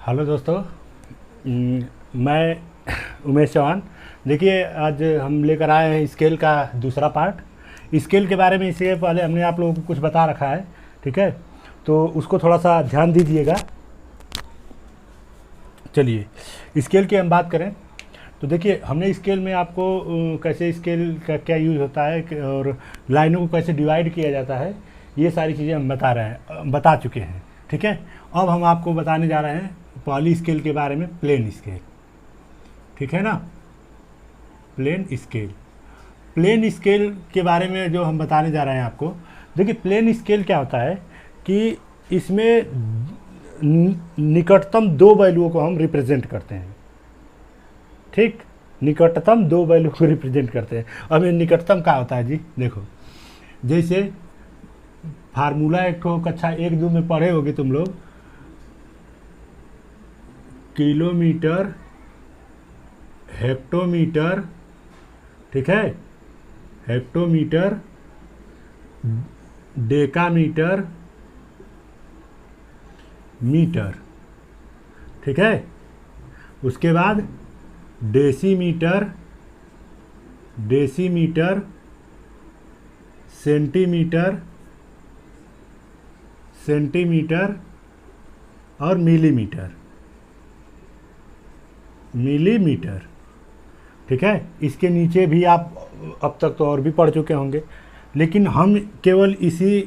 Hello दोस्तों। मैं उमेश चौहान। देखिए, आज हम लेकर आए हैं स्केल का दूसरा पार्ट। स्केल के बारे में इससे पहले हमने आप लोगों को कुछ बता रखा है, ठीक है, तो उसको थोड़ा सा ध्यान दीजिएगा। चलिए स्केल की हम बात करें तो देखिए, हमने स्केल में आपको कैसे स्केल का क्या यूज़ होता है और लाइनों को कैसे डिवाइड किया जाता है, ये सारी चीज़ें हम बता चुके हैं, ठीक है। अब हम आपको बताने जा रहे हैं पहली स्केल के बारे में, प्लेन स्केल, ठीक है ना। प्लेन स्केल के बारे में जो हम बताने जा रहे हैं आपको, देखिए प्लेन स्केल क्या होता है कि इसमें निकटतम दो वैल्यूओं को हम रिप्रेजेंट करते हैं, ठीक। निकटतम दो वैल्यू को रिप्रेजेंट करते हैं। अब ये निकटतम क्या होता है जी, देखो, जैसे फार्मूला एक ठो कक्षा 1-2 में पढ़े होगे तुम लोग, किलोमीटर, हेक्टोमीटर, ठीक है, हेक्टोमीटर, डेकामीटर, मीटर, ठीक है। उसके बाद डेसीमीटर, सेंटीमीटर और मिलीमीटर, ठीक है। इसके नीचे भी आप अब तक तो और भी पढ़ चुके होंगे, लेकिन हम केवल इसी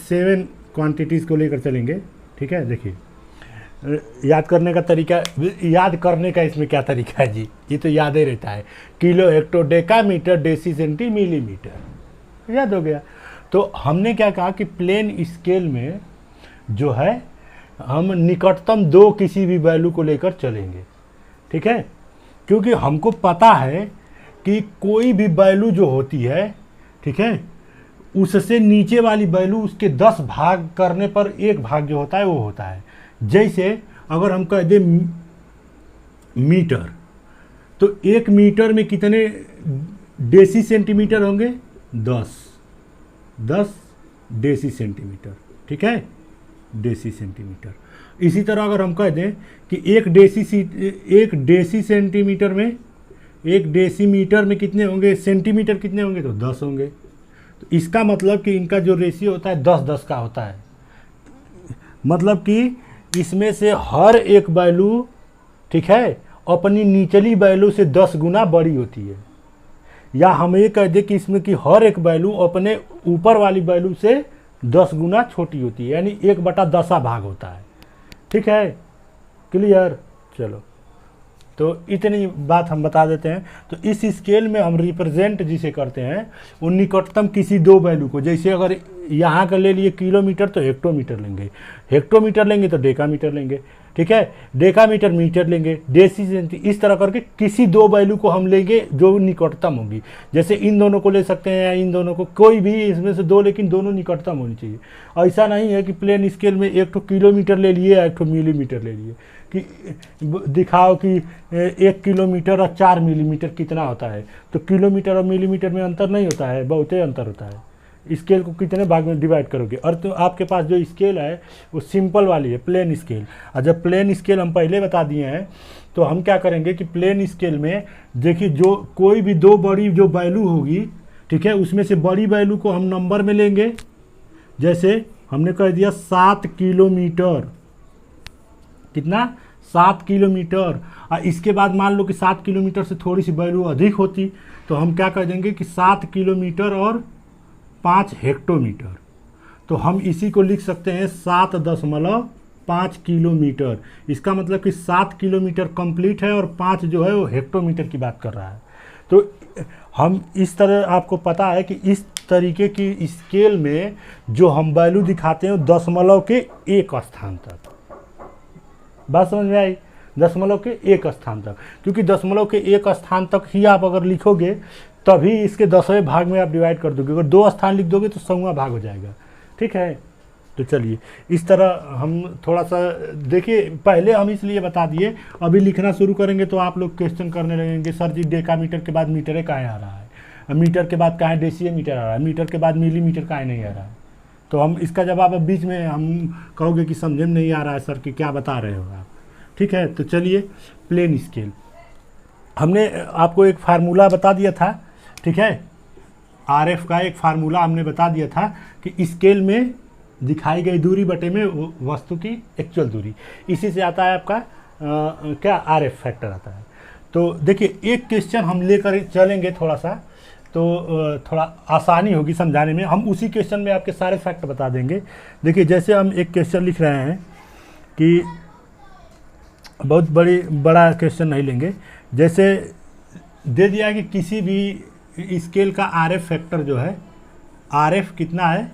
7 क्वांटिटीज़ को लेकर चलेंगे, ठीक है। देखिए, याद करने का तरीका, याद करने का इसमें क्या तरीका है जी, ये तो याद ही रहता है। Kilo, hecto, decametre, deci, centi, millimetre, याद हो गया। तो हमने क्या कहा कि प्लेन स्केल में जो है हम निकटतम दो किसी भी वैल्यू को लेकर चलेंगे, ठीक है। क्योंकि हमको पता है कि कोई भी वैल्यू जो होती है, ठीक है, उससे नीचे वाली वैल्यू उसके 10 भाग करने पर एक भाग जो होता है वो होता है। जैसे अगर हम कह दें मीटर, तो 1 मीटर में कितने डेसी सेंटीमीटर होंगे? 10 डेसी सेंटीमीटर, ठीक है, डेसी सेंटीमीटर। इसी तरह अगर हम कह दें कि एक डेसी सेंटीमीटर में, एक डेसीमीटर में कितने होंगे, सेंटीमीटर कितने होंगे, तो 10 होंगे। तो इसका मतलब कि इनका जो रेशियो होता है 10-10 का होता है। मतलब कि इसमें से हर एक वैल्यू, ठीक है, अपनी निचली वैल्यू से 10 गुना बड़ी होती है। या हम ये कह दें कि इसमें कि हर एक वैल्यू अपने ऊपर वाली वैल्यू से 10 गुना छोटी होती है, यानी 1/10 भाग होता है, ठीक है। क्लियर? चलो, तो इतनी बात हम बता देते हैं। तो इस स्केल में हम रिप्रेजेंट जिसे करते हैं वो निकटतम किसी दो वैल्यू को, जैसे अगर यहाँ का ले लिए किलोमीटर तो हेक्टोमीटर लेंगे, हेक्टोमीटर लेंगे तो डेकामीटर लेंगे, ठीक है, डेकामीटर मीटर लेंगे, डेसी सेंटी, इस तरह करके किसी दो वैल्यू को हम लेंगे जो निकटतम होगी। जैसे इन दोनों को ले सकते हैं या इन दोनों को, कोई भी इसमें से दो, लेकिन दोनों निकटतम होनी चाहिए। ऐसा नहीं है कि प्लेन स्केल में एक तो किलोमीटर ले लिए या एक तो मिलीमीटर ले लिए, कि दिखाओ कि 1 किलोमीटर और 4 मिलीमीटर कितना होता है। तो किलोमीटर और मिलीमीटर में अंतर नहीं होता है, बहुत ही अंतर होता है। स्केल को कितने भाग में डिवाइड करोगे? और तो आपके पास जो स्केल है वो सिंपल वाली है, प्लेन स्केल। और जब प्लेन स्केल हम पहले बता दिए हैं, तो हम क्या करेंगे कि प्लेन स्केल में देखिए, जो कोई भी दो बड़ी जो वैल्यू होगी, ठीक है, उसमें से बड़ी वैल्यू को हम नंबर में लेंगे। जैसे हमने कह दिया 7 किलोमीटर, कितना? 7 किलोमीटर। और इसके बाद मान लो कि 7 किलोमीटर से थोड़ी सी वैल्यू अधिक होती, तो हम क्या कह देंगे कि 7 किलोमीटर और 5 हेक्टोमीटर। तो हम इसी को लिख सकते हैं 7.5 किलोमीटर। इसका मतलब कि 7 किलोमीटर कंप्लीट है और 5 जो है वो हेक्टोमीटर की बात कर रहा है। तो हम इस तरह, आपको पता है कि इस तरीके की स्केल में जो हम वैल्यू दिखाते हैं दशमलव के एक स्थान तक, बात समझ में आई? दशमलव के एक स्थान तक, क्योंकि दशमलव के एक स्थान तक ही आप अगर लिखोगे तभी इसके 10वें भाग में आप डिवाइड कर दोगे। अगर 2 स्थान लिख दोगे तो 100वां भाग हो जाएगा, ठीक है। तो चलिए, इस तरह हम थोड़ा सा देखिए, पहले हम इसलिए बता दिए, अभी लिखना शुरू करेंगे तो आप लोग क्वेश्चन करने लगेंगे, सर जी डेकामीटर के बाद मीटर काहे आ रहा है, मीटर के बाद काहे डेसीमीटर आ रहा है, मीटर के बाद मिलीमीटर काहे नहीं आ रहा है। तो हम इसका जवाब अब बीच में हम कहोगे कि समझ में नहीं आ रहा है सर कि क्या बता रहे हो आप, ठीक है। तो चलिए प्लेन स्केल, हमने आपको एक फार्मूला बता दिया था, ठीक है, RF का एक फार्मूला हमने बता दिया था कि स्केल में दिखाई गई दूरी बटे में वस्तु की एक्चुअल दूरी, इसी से आता है आपका क्या RF फैक्टर आता है। तो देखिए एक क्वेश्चन हम लेकर चलेंगे थोड़ा सा, तो थोड़ा आसानी होगी समझाने में, हम उसी क्वेश्चन में आपके सारे फैक्ट बता देंगे। देखिए जैसे हम एक क्वेश्चन लिख रहे हैं कि बहुत बड़ा क्वेश्चन नहीं लेंगे, जैसे दे दिया कि किसी भी स्केल का RF फैक्टर जो है, RF कितना है,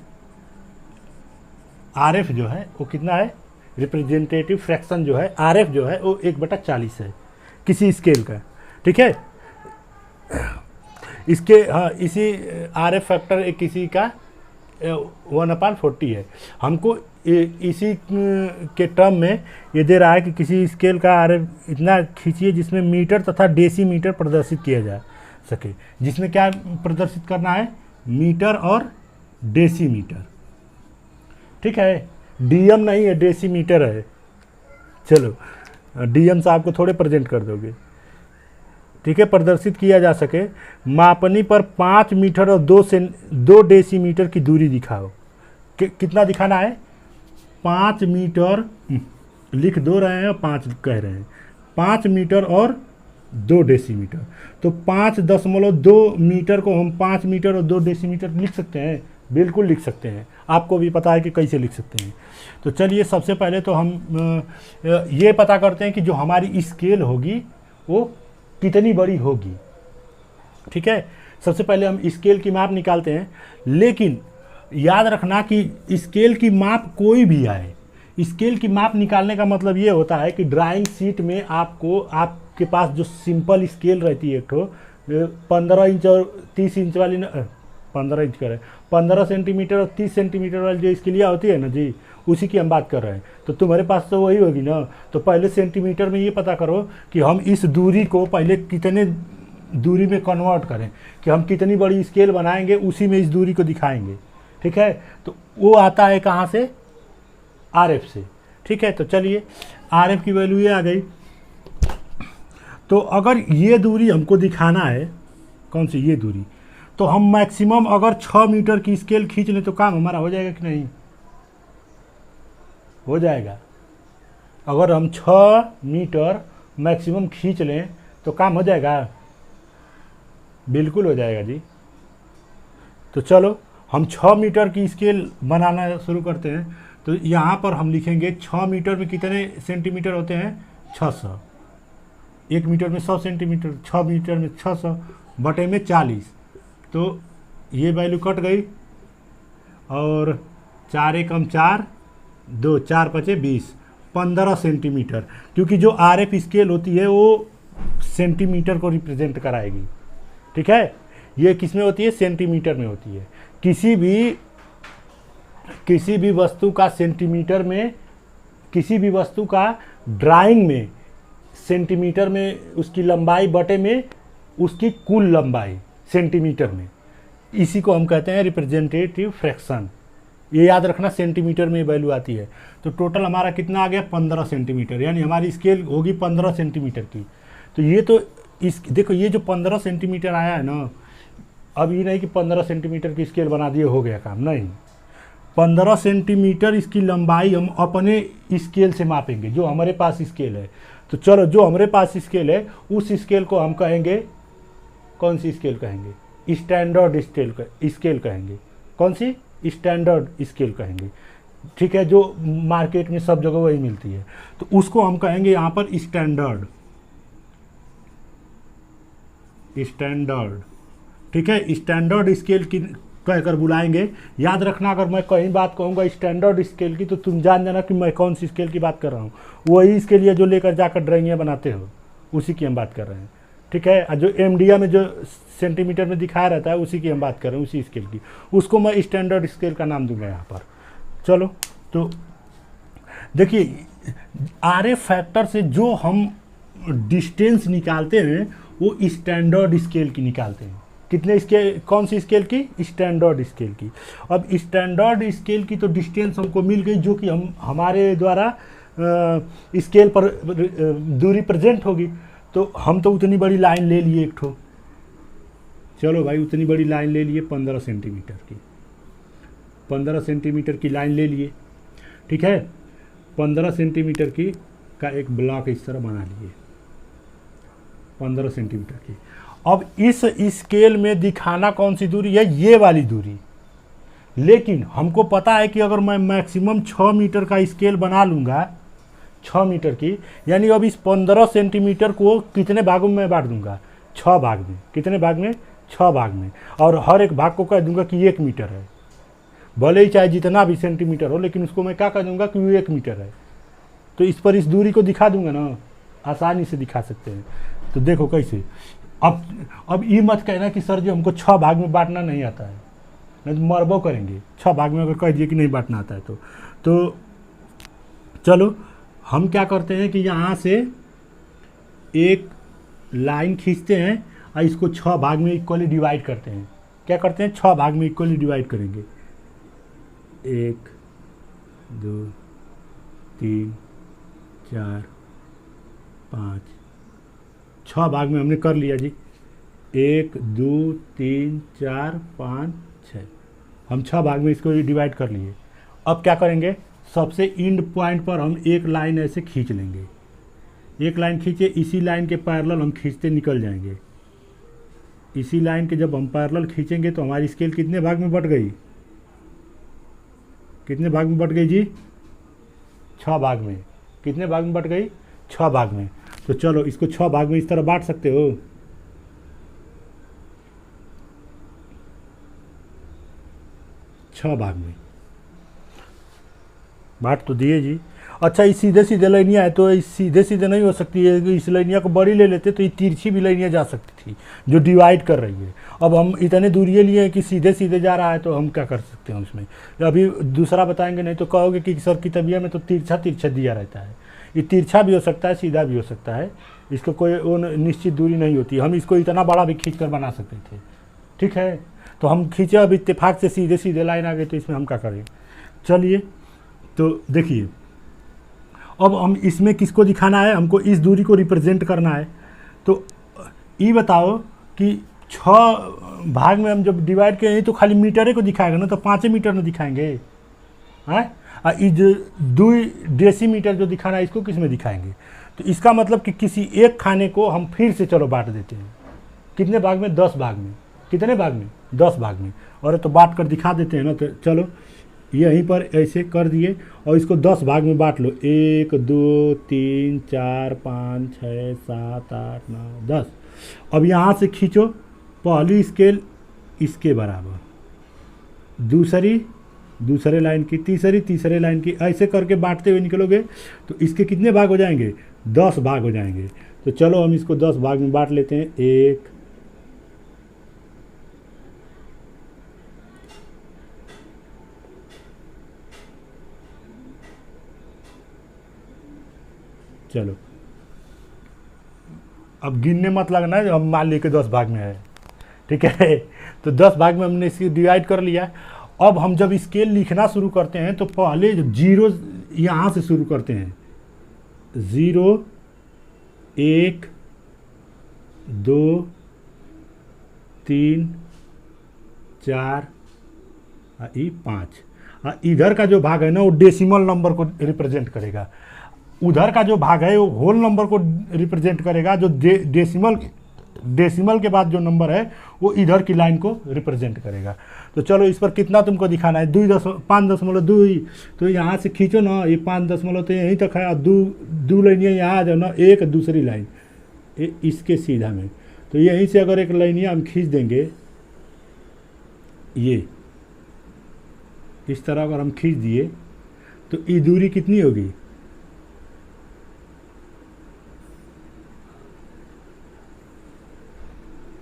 RF जो है वो कितना है, रिप्रेजेंटेटिव फ्रैक्शन जो है RF जो है वो 1/40 है किसी स्केल का, ठीक है। इसके हाँ इसी RF फैक्टर किसी का 1/40 है। हमको इसी के टर्म में ये दे रहा है कि किसी स्केल का RF इतना खींचिए जिसमें मीटर तथा डेसीमीटर प्रदर्शित किया जा सके, जिसमें क्या प्रदर्शित करना है, मीटर और डेसीमीटर, ठीक है। DM नहीं है, डेसीमीटर है। चलो DM साहब को थोड़े प्रेजेंट कर दोगे, ठीक है। प्रदर्शित किया जा सके, मापनी पर 5 मीटर और 2 डेसीमीटर की दूरी दिखाओ। कितना दिखाना है, 5 मीटर लिख दो रहे हैं और 5 कह रहे हैं, 5 मीटर और 2 डेसीमीटर। तो 5.2 मीटर को हम 5 मीटर और 2 डेसीमीटर लिख सकते हैं, बिल्कुल लिख सकते हैं। आपको भी पता है कि कैसे लिख सकते हैं। तो चलिए सबसे पहले तो हम ये पता करते हैं कि जो हमारी स्केल होगी वो कितनी बड़ी होगी, ठीक है। सबसे पहले हम स्केल की माप निकालते हैं, लेकिन याद रखना कि स्केल की माप कोई भी आए, स्केल की माप निकालने का मतलब ये होता है कि ड्राइंग शीट में आपके पास जो सिंपल स्केल रहती है, एक ठो 15 इंच और 30 इंच वाली 15 इंच कर 15 सेंटीमीटर और 30 सेंटीमीटर वाली जो स्केलियाँ होती है ना जी, उसी की हम बात कर रहे हैं। तो तुम्हारे पास तो वही होगी ना। तो पहले सेंटीमीटर में ये पता करो कि हम इस दूरी को पहले कितने दूरी में कन्वर्ट करें, कि हम कितनी बड़ी स्केल बनाएंगे उसी में इस दूरी को दिखाएंगे, ठीक है। तो वो आता है कहाँ से, RF से, ठीक है। तो चलिए RF की वैल्यू ये आ गई। तो अगर ये दूरी हमको दिखाना है, कौन सी ये दूरी, तो हम मैक्सिमम अगर 6 मीटर की स्केल खींच लें तो काम हमारा हो जाएगा कि नहीं, हो जाएगा। अगर हम 6 मीटर मैक्सिमम खींच लें तो काम हो जाएगा, बिल्कुल हो जाएगा जी। तो चलो हम 6 मीटर की स्केल बनाना शुरू करते हैं। तो यहाँ पर हम लिखेंगे 6 मीटर में कितने सेंटीमीटर होते हैं, 600। 1 मीटर में 100 सेंटीमीटर, 6 मीटर में 600 बटे में 40। तो ये वैल्यू कट गई और 4 एकम 4, 2 4 5 20, 15 सेंटीमीटर, क्योंकि जो RF स्केल होती है वो सेंटीमीटर को रिप्रेजेंट कराएगी, ठीक है। ये किस में होती है, सेंटीमीटर में होती है। किसी भी वस्तु का सेंटीमीटर में, किसी भी वस्तु का ड्राइंग में सेंटीमीटर में उसकी लंबाई बटे में उसकी कुल लंबाई सेंटीमीटर में, इसी को हम कहते हैं रिप्रेजेंटेटिव फ्रैक्शन। ये याद रखना, सेंटीमीटर में वैल्यू आती है। तो टोटल हमारा कितना आ गया, 15 सेंटीमीटर, यानी हमारी स्केल होगी 15 सेंटीमीटर की। तो ये तो देखो ये जो 15 सेंटीमीटर आया है ना, अब ये नहीं कि 15 सेंटीमीटर की स्केल बना दिए हो गया काम, नहीं। 15 सेंटीमीटर इसकी लंबाई हम अपने स्केल से मापेंगे, जो हमारे पास स्केल है। तो चलो जो हमारे पास स्केल है उस स्केल को हम कहेंगे, कौन सी स्केल कहेंगे, स्टैंडर्ड स्केल कहेंगे। कौन सी, स्टैंडर्ड स्केल कहेंगे, ठीक है। जो मार्केट में सब जगह वही मिलती है, तो उसको हम कहेंगे यहाँ पर स्टैंडर्ड, ठीक है। स्टैंडर्ड स्केल की कहकर बुलाएंगे। याद रखना, अगर मैं कहीं बात कहूँगा स्टैंडर्ड स्केल की, तो तुम जान जाना कि मैं कौन सी स्केल की बात कर रहा हूँ। वही स्केल है जो लेकर जाकर ड्राइंगें बनाते हो, उसी की हम बात कर रहे हैं, ठीक है। और जो MDA में जो सेंटीमीटर में दिखाया रहता है उसी की हम बात कर रहे हैं, उसी स्केल की। उसको मैं स्टैंडर्ड स्केल का नाम दूंगा यहाँ पर। चलो तो देखिए RF फैक्टर से जो हम डिस्टेंस निकालते हैं वो स्टैंडर्ड स्केल की निकालते हैं। कितने स्केल, कौन सी स्केल की, स्टैंडर्ड स्केल की। अब स्टैंडर्ड स्केल की तो डिस्टेंस हमको मिल गई, जो कि हम हमारे द्वारा स्केल पर दूरी प्रेजेंट होगी। तो हम तो उतनी बड़ी लाइन ले लिए एक ठो, चलो भाई उतनी बड़ी लाइन ले लिए 15 सेंटीमीटर की, 15 सेंटीमीटर की लाइन ले लिए, ठीक है। 15 सेंटीमीटर की का एक ब्लॉक इस तरह बना लिए 15 सेंटीमीटर की। अब इस स्केल में दिखाना कौन सी दूरी है, ये वाली दूरी। लेकिन हमको पता है कि अगर मैं मैक्सिमम 6 मीटर का स्केल बना लूँगा, 6 मीटर की, यानी अब इस 15 सेंटीमीटर को कितने भागों में बांट दूंगा, 6 भाग में। कितने भाग में, 6 भाग में। और हर एक भाग को कह दूंगा कि 1 मीटर है, भले ही चाहे जितना भी सेंटीमीटर हो, लेकिन उसको मैं क्या कह दूंगा कि वो 1 मीटर है। तो इस पर इस दूरी को दिखा दूंगा ना, आसानी से दिखा सकते हैं। तो देखो कैसे। अब ये मत कहना कि सर जी हमको 6 भाग में बांटना नहीं आता है, नहीं तो मरबो करेंगे 6 भाग में अगर कह दिए कि नहीं बांटना आता है तो चलो हम क्या करते हैं कि यहाँ से एक लाइन खींचते हैं और इसको 6 भाग में इक्वली डिवाइड करते हैं। क्या करते हैं, 6 भाग में इक्वली डिवाइड करेंगे। 1 2 3 4 5, 6 भाग में हमने कर लिया जी। 1 2 3 4 5 6, हम 6 भाग में इसको डिवाइड कर लिए। अब क्या करेंगे, सबसे एंड पॉइंट पर हम एक लाइन ऐसे खींच लेंगे। एक लाइन खींचे, इसी लाइन के पैरेलल हम खींचते निकल जाएंगे। इसी लाइन के जब हम पैरेलल खींचेंगे तो हमारी स्केल कितने भाग में बट गई, कितने भाग में बट गई जी, 6 भाग में। कितने भाग में बट गई, 6 भाग में। तो चलो इसको 6 भाग में इस तरह बांट सकते हो। छह भाग में बांट तो दिए जी। अच्छा, ये सीधे सीधे लाइनियाँ है तो इस सीधे सीधे नहीं हो सकती है, इस लाइनिया को बड़ी ले लेते तो ये तिरछी भी लाइनियाँ जा सकती थी जो डिवाइड कर रही है। अब हम इतने दूरिये लिए हैं कि सीधे सीधे जा रहा है, तो हम क्या कर सकते हैं उसमें। अभी दूसरा बताएंगे, नहीं तो कहोगे कि सर की तबियत में तो तिरछा तिरछा दिया रहता है। ये तिरछा भी हो सकता है, सीधा भी हो सकता है, इसको कोई वो निश्चित दूरी नहीं होती। हम इसको इतना बड़ा भी खींच कर बना सकते थे, ठीक है। तो हम खींचे, अब इत्तेफाक से सीधे सीधे लाइन आ गई, तो इसमें हम क्या करें। चलिए तो देखिए, अब हम इसमें किसको दिखाना है, हमको इस दूरी को रिप्रेजेंट करना है। तो ये बताओ कि 6 भाग में हम जब डिवाइड करें तो खाली मीटरे को दिखाएगा ना, तो 5 मीटर में दिखाएंगे हैं। और ये जो 2 डेसीमीटर जो दिखाना है, इसको किस में दिखाएंगे। तो इसका मतलब कि किसी एक खाने को हम फिर से चलो बांट देते हैं। कितने भाग में, 10 भाग में। कितने भाग में, 10 भाग में। और तो बांट कर दिखा देते हैं ना। तो चलो यहीं पर ऐसे कर दिए और इसको 10 भाग में बांट लो। 1 2 3 4 5 6 7 8 9 10। अब यहाँ से खींचो, पहली स्केल इसके बराबर, दूसरे लाइन की, तीसरे लाइन की, ऐसे करके बांटते हुए निकलोगे तो इसके कितने भाग हो जाएंगे, 10 भाग हो जाएंगे। तो चलो हम इसको 10 भाग में बांट लेते हैं। 1 चलो अब गिनने मत लगना है, हम मान लिए कि 10 भाग में है, ठीक है। तो 10 भाग में हमने इसकी डिवाइड कर लिया। अब हम जब स्केल लिखना शुरू करते हैं तो पहले जब 0 यहाँ से शुरू करते हैं, 0 1 2 3 4 5। इधर का जो भाग है ना वो डेसिमल नंबर को रिप्रेजेंट करेगा, उधर का जो भाग है वो होल नंबर को रिप्रेजेंट करेगा। जो डेसिमल के बाद जो नंबर है वो इधर की लाइन को रिप्रेजेंट करेगा। तो चलो इस पर कितना तुमको दिखाना है, 5.2। तो यहाँ से खींचो ना, ये 5 तो यहीं तक है, और 2 लाइनियाँ यहाँ आ जाओ ना, एक दूसरी लाइन इसके सीधा में। तो यहीं से अगर एक लाइनियाँ हम खींच देंगे, ये इस तरह अगर हम खींच दिए तो ये दूरी कितनी होगी,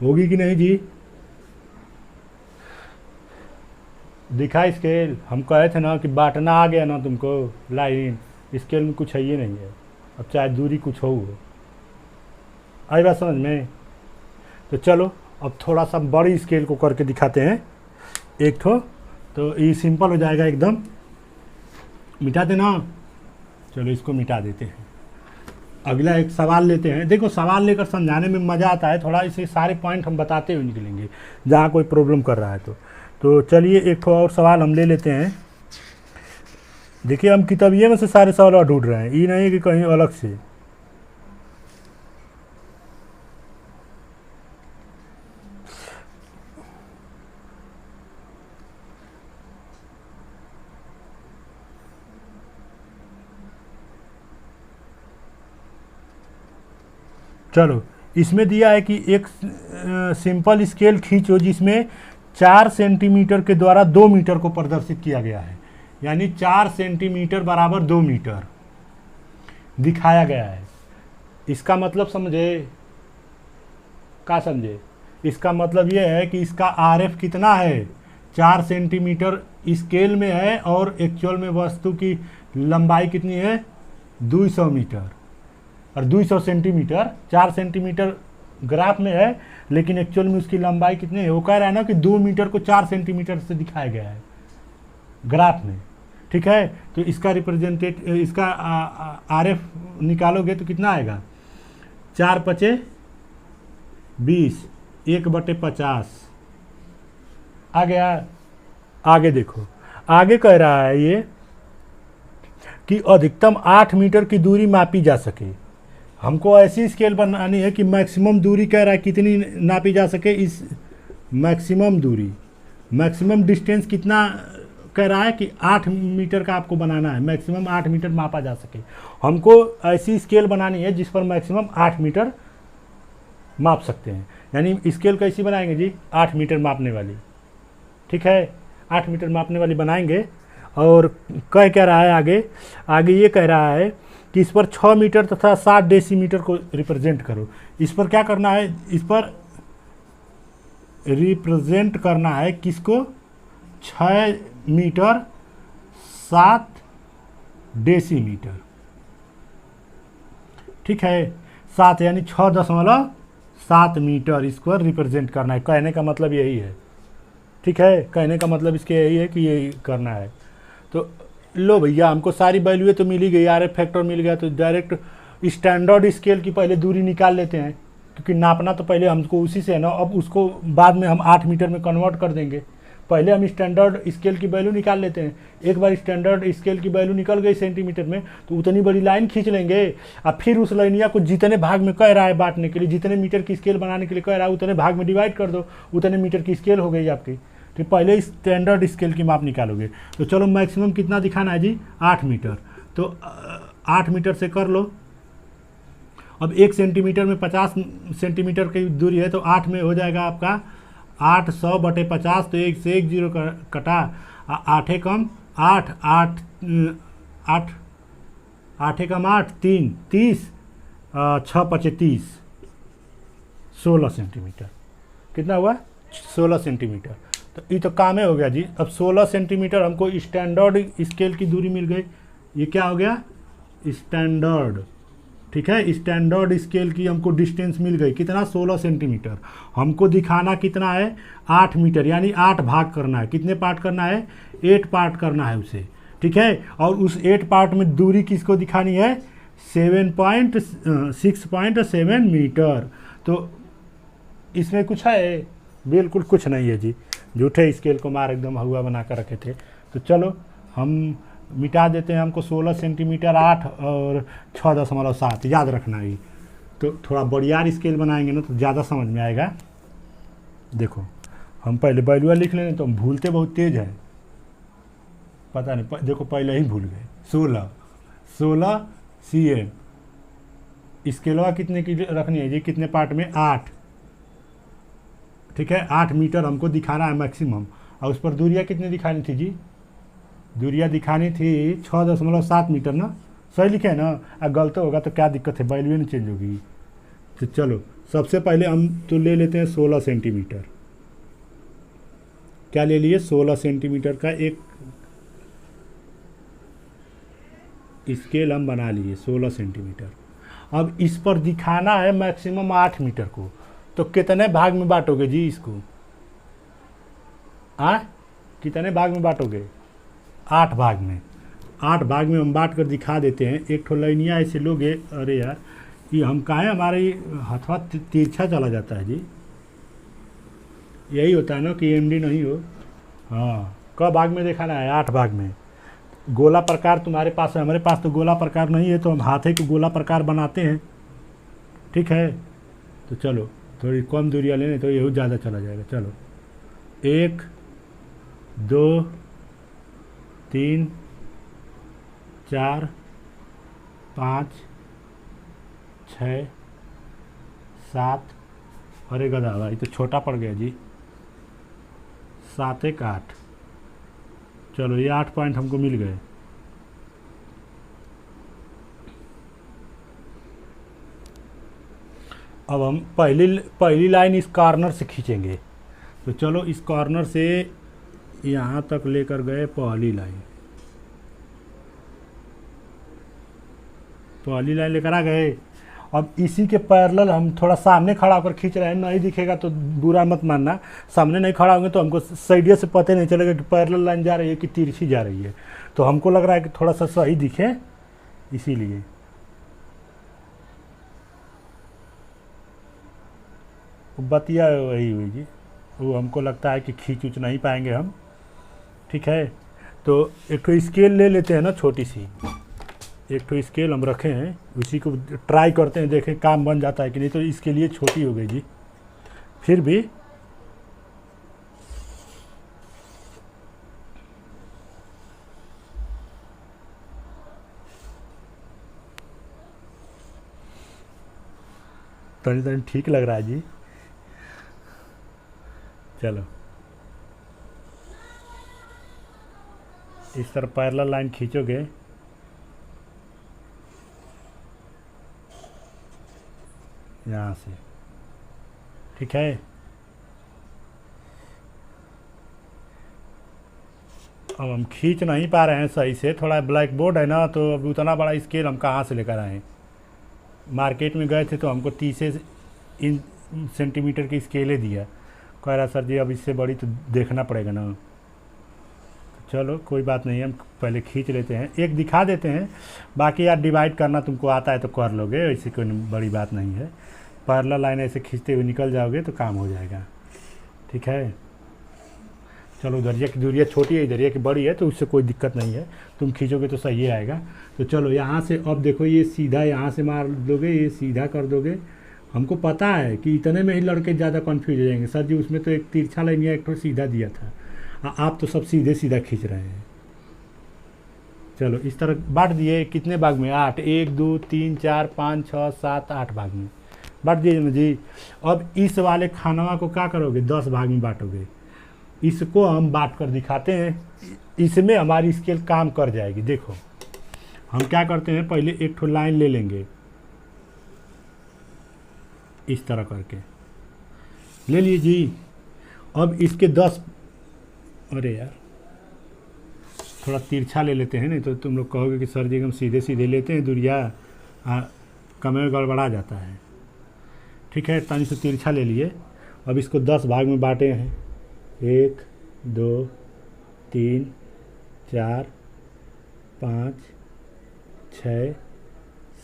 होगी कि नहीं जी। दिखा स्केल, हम कहे थे ना कि बांटना आ गया ना तुमको लाइन, स्केल में कुछ है ये नहीं है। अब चाहे दूरी कुछ हो, आई बात समझ में। तो चलो अब थोड़ा सा बड़ी स्केल को करके दिखाते हैं एक ठो, तो ये सिंपल हो जाएगा एकदम। मिटा देना, चलो इसको मिटा देते हैं। अगला एक सवाल लेते हैं। देखो सवाल लेकर समझाने में मज़ा आता है थोड़ा, इसे सारे पॉइंट हम बताते हुए निकलेंगे जहाँ कोई प्रॉब्लम कर रहा है तो चलिए एक थोड़ा और सवाल हम ले लेते हैं। देखिए हम किताबिये में से सारे सवाल ढूंढ रहे हैं, ये नहीं है कि कहीं अलग से। चलो इसमें दिया है कि एक सिंपल स्केल खींचो जिसमें 4 सेंटीमीटर के द्वारा 2 मीटर को प्रदर्शित किया गया है, यानी 4 सेंटीमीटर बराबर 2 मीटर दिखाया गया है। इसका मतलब समझे, क्या समझे? इसका मतलब यह है कि इसका RF कितना है, 4 सेंटीमीटर स्केल में है और एक्चुअल में वस्तु की लंबाई कितनी है, 200 मीटर और 200 सेंटीमीटर। 4 सेंटीमीटर ग्राफ में है लेकिन एक्चुअल में उसकी लंबाई कितनी है, वो कह रहा है ना कि 2 मीटर को 4 सेंटीमीटर से दिखाया गया है ग्राफ में। ठीक है, तो इसका इसका RF निकालोगे तो कितना आएगा, 4 पचे 20, 1/50 आ गया। आगे देखो, आगे कह रहा है ये कि अधिकतम 8 मीटर की दूरी मापी जा सके। हमको ऐसी स्केल बनानी है कि मैक्सिमम दूरी कह रहा है कितनी नापी जा सके। इस मैक्सिमम दूरी, मैक्सिमम डिस्टेंस कितना कह रहा है कि 8 मीटर का आपको बनाना है, मैक्सिमम 8 मीटर मापा जा सके। हमको ऐसी स्केल बनानी है जिस पर मैक्सिमम 8 मीटर माप सकते हैं। यानी स्केल कैसी बनाएंगे जी, 8 मीटर मापने वाली। ठीक है, 8 मीटर मापने वाली बनाएंगे। और कह क्या रहा है आगे, आगे ये कह रहा है कि इस पर 6 मीटर तथा 7 डेसीमीटर को रिप्रेजेंट करो। इस पर क्या करना है, इस पर रिप्रेजेंट करना है किसको, 6 मीटर 7 डेसीमीटर। ठीक है, 7 यानी 6.7 मीटर इसको रिप्रेजेंट करना है। कहने का मतलब यही है। ठीक है, कहने का मतलब इसके यही है कि ये करना है। तो लो भैया, हमको सारी वैल्यू तो मिल ही गई, RF फैक्टर मिल गया, तो डायरेक्ट स्टैंडर्ड स्केल की पहले दूरी निकाल लेते हैं, क्योंकि नापना तो पहले हमको उसी से है ना। अब उसको बाद में हम 8 मीटर में कन्वर्ट कर देंगे। पहले हम स्टैंडर्ड स्केल की वैल्यू निकाल लेते हैं। एक बार स्टैंडर्ड स्केल की वैल्यू निकल गई सेंटीमीटर में तो उतनी बड़ी लाइन खींच लेंगे और फिर उस लाइनिया को जितने भाग में कह रहा है बांटने के लिए, जितने मीटर की स्केल बनाने के लिए कह रहा है उतने भाग में डिवाइड कर दो, उतने मीटर की स्केल हो गई आपकी। तो पहले स्टैंडर्ड स्केल की माप निकालोगे। तो चलो मैक्सिमम कितना दिखाना है जी, 8 मीटर। तो 8 मीटर से कर लो। अब 1 सेंटीमीटर में 50 सेंटीमीटर की दूरी है तो 8 में हो जाएगा आपका 800/50। तो 1 से 1 जीरो कटा, 8 कम 8 8 8 8 कम 8 3 30, 6 पचे 30, 16 सेंटीमीटर। कितना हुआ, 16 सेंटीमीटर। तो ये तो काम हो गया जी। अब 16 सेंटीमीटर हमको स्टैंडर्ड स्केल की दूरी मिल गई। ये क्या हो गया, स्टैंडर्ड। ठीक है, स्टैंडर्ड स्केल की हमको डिस्टेंस मिल गई, कितना, 16 सेंटीमीटर। हमको दिखाना कितना है, 8 मीटर, यानी 8 भाग करना है। कितने पार्ट करना है, 8 पार्ट करना है उसे। ठीक है, और उस 8 पार्ट में दूरी किसको दिखानी है, 6.7 मीटर। तो इसमें कुछ है, बिल्कुल कुछ नहीं है जी, झूठे स्केल को मार एकदम हुआ बना कर रखे थे। तो चलो हम मिटा देते हैं। हमको 16 सेंटीमीटर 8 और 6.7 याद रखना है। तो थोड़ा बढ़िया स्केल बनाएंगे ना तो ज़्यादा समझ में आएगा। देखो हम पहले वैल्यू लिख लेंगे तो हम भूलते बहुत तेज है, पता नहीं। देखो पहले ही भूल गए। 16 cm स्केलवा कितने की रखनी है जी, कितने पार्ट में, 8। ठीक है, 8 मीटर हमको दिखाना है मैक्सिमम। और उस पर दूरियाँ कितनी दिखानी थी जी, दूरियाँ दिखानी थी 6.7 मीटर ना। सही लिखे है ना। अब गलत होगा तो क्या दिक्कत है, वैल्यू नहीं चेंज होगी। तो चलो सबसे पहले हम तो ले लेते हैं 16 सेंटीमीटर। क्या ले लिए, 16 सेंटीमीटर का एक स्केल हम बना लिए, 16 सेंटीमीटर। अब इस पर दिखाना है मैक्सिमम 8 मीटर को। तो कितने भाग में बांटोगे जी इसको, कितने भाग में बांटोगे, 8 भाग में। 8 भाग में हम बांट कर दिखा देते हैं। एक ठो लाइनिया ऐसे लोगे, अरे यार ये हम काहे हमारे हथवा तिरछा चला जाता है जी। यही होता है ना कि एमडी नहीं हो। हाँ, क भाग में देखा ना है, 8 भाग में। गोला प्रकार तुम्हारे पास है, हमारे पास तो गोला प्रकार नहीं है, तो हम हाथे को गोला प्रकार बनाते हैं। ठीक है, तो चलो थोड़ी कम दूरियाँ लेने, तो यही ज़्यादा चला जाएगा। चलो 1 2 3 4 5 6 7, अरे गधा भाई तो छोटा पड़ गया जी। 7 1 8, चलो ये 8 पॉइंट हमको मिल गए। अब हम पहली लाइन इस कॉर्नर से खींचेंगे। तो चलो इस कॉर्नर से यहाँ तक लेकर गए पहली लाइन, पहली लाइन लेकर आ गए। अब इसी के पैरेलल हम थोड़ा सामने खड़ा होकर खींच रहे हैं, नहीं दिखेगा तो बुरा मत मानना। सामने नहीं खड़ा होंगे तो हमको साइडिया से पता नहीं चलेगा कि पैरेलल लाइन जा रही है कि तिरछी जा रही है। तो हमको लग रहा है कि थोड़ा सा सही दिखे, इसीलिए। बतिया वही हुई जी, वो हमको लगता है कि खींच उच नहीं पाएंगे हम। ठीक है, तो एक तो स्केल ले लेते हैं ना, छोटी सी एक तो स्केल हम रखे हैं, उसी को ट्राई करते हैं, देखें काम बन जाता है कि नहीं। तो इसके लिए छोटी हो गई जी, फिर भी तनी तनी ठीक लग रहा है जी। चलो इस तरह पैरेलल लाइन खींचोगे, यहाँ से। ठीक है, अब हम खींच नहीं पा रहे हैं सही से, थोड़ा ब्लैक बोर्ड है ना, तो अब उतना बड़ा स्केल हम कहाँ से लेकर आए। मार्केट में गए थे तो हमको 30 सेंटीमीटर की स्केले दिया, कह रहा सर जी अब इससे बड़ी तो देखना पड़ेगा ना। चलो कोई बात नहीं, हम पहले खींच लेते हैं, एक दिखा देते हैं, बाकी यार डिवाइड करना तुमको आता है तो कर लोगे, ऐसी कोई बड़ी बात नहीं है। पैरेलल लाइन ऐसे खींचते हुए निकल जाओगे तो काम हो जाएगा। ठीक है, चलो उधरिया की दूरिया छोटी है, इधरिया की बड़ी है, तो उससे कोई दिक्कत नहीं है, तुम खींचोगे तो सही आएगा। तो चलो यहाँ से अब देखो, ये सीधा यहाँ से मार दोगे, ये सीधा कर दोगे। हमको पता है कि इतने में ही लड़के ज़्यादा कन्फ्यूज हो जाएंगे, सर जी उसमें तो एक तिरछा लाइन या एक तो सीधा दिया था, आप तो सब सीधे सीधा खींच रहे हैं। चलो इस तरह बांट दिए, कितने भाग में, 8, 1 2 3 4 5 6 7 8 भाग में बांट दिए ना जी। अब इस वाले खानवा को क्या करोगे, 10 भाग में बांटोगे। इसको हम बांट कर दिखाते हैं, इसमें हमारी स्केल काम कर जाएगी। देखो हम क्या करते हैं, पहले एक ठो लाइन ले लेंगे, इस तरह करके ले लिए जी। अब इसके 10, अरे यार थोड़ा तिरछा ले लेते हैं, नहीं तो तुम लोग कहोगे कि सर जी हम सीधे सीधे लेते हैं, दूरिया कमर गड़बड़ा जाता है। ठीक है, तनी से तिरछा ले लिए। अब इसको 10 भाग में बांटे हैं, 1 2 3 4 5 6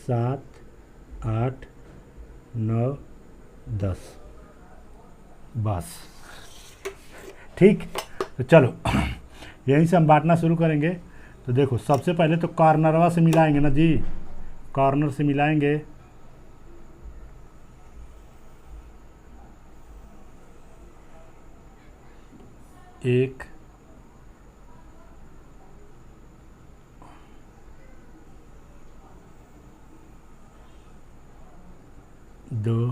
7 8 9 10, बस। ठीक, तो चलो यहीं से हम बांटना शुरू करेंगे। तो देखो सबसे पहले तो कॉर्नरवा से मिलाएंगे ना जी, कॉर्नर से मिलाएंगे। एक, दो,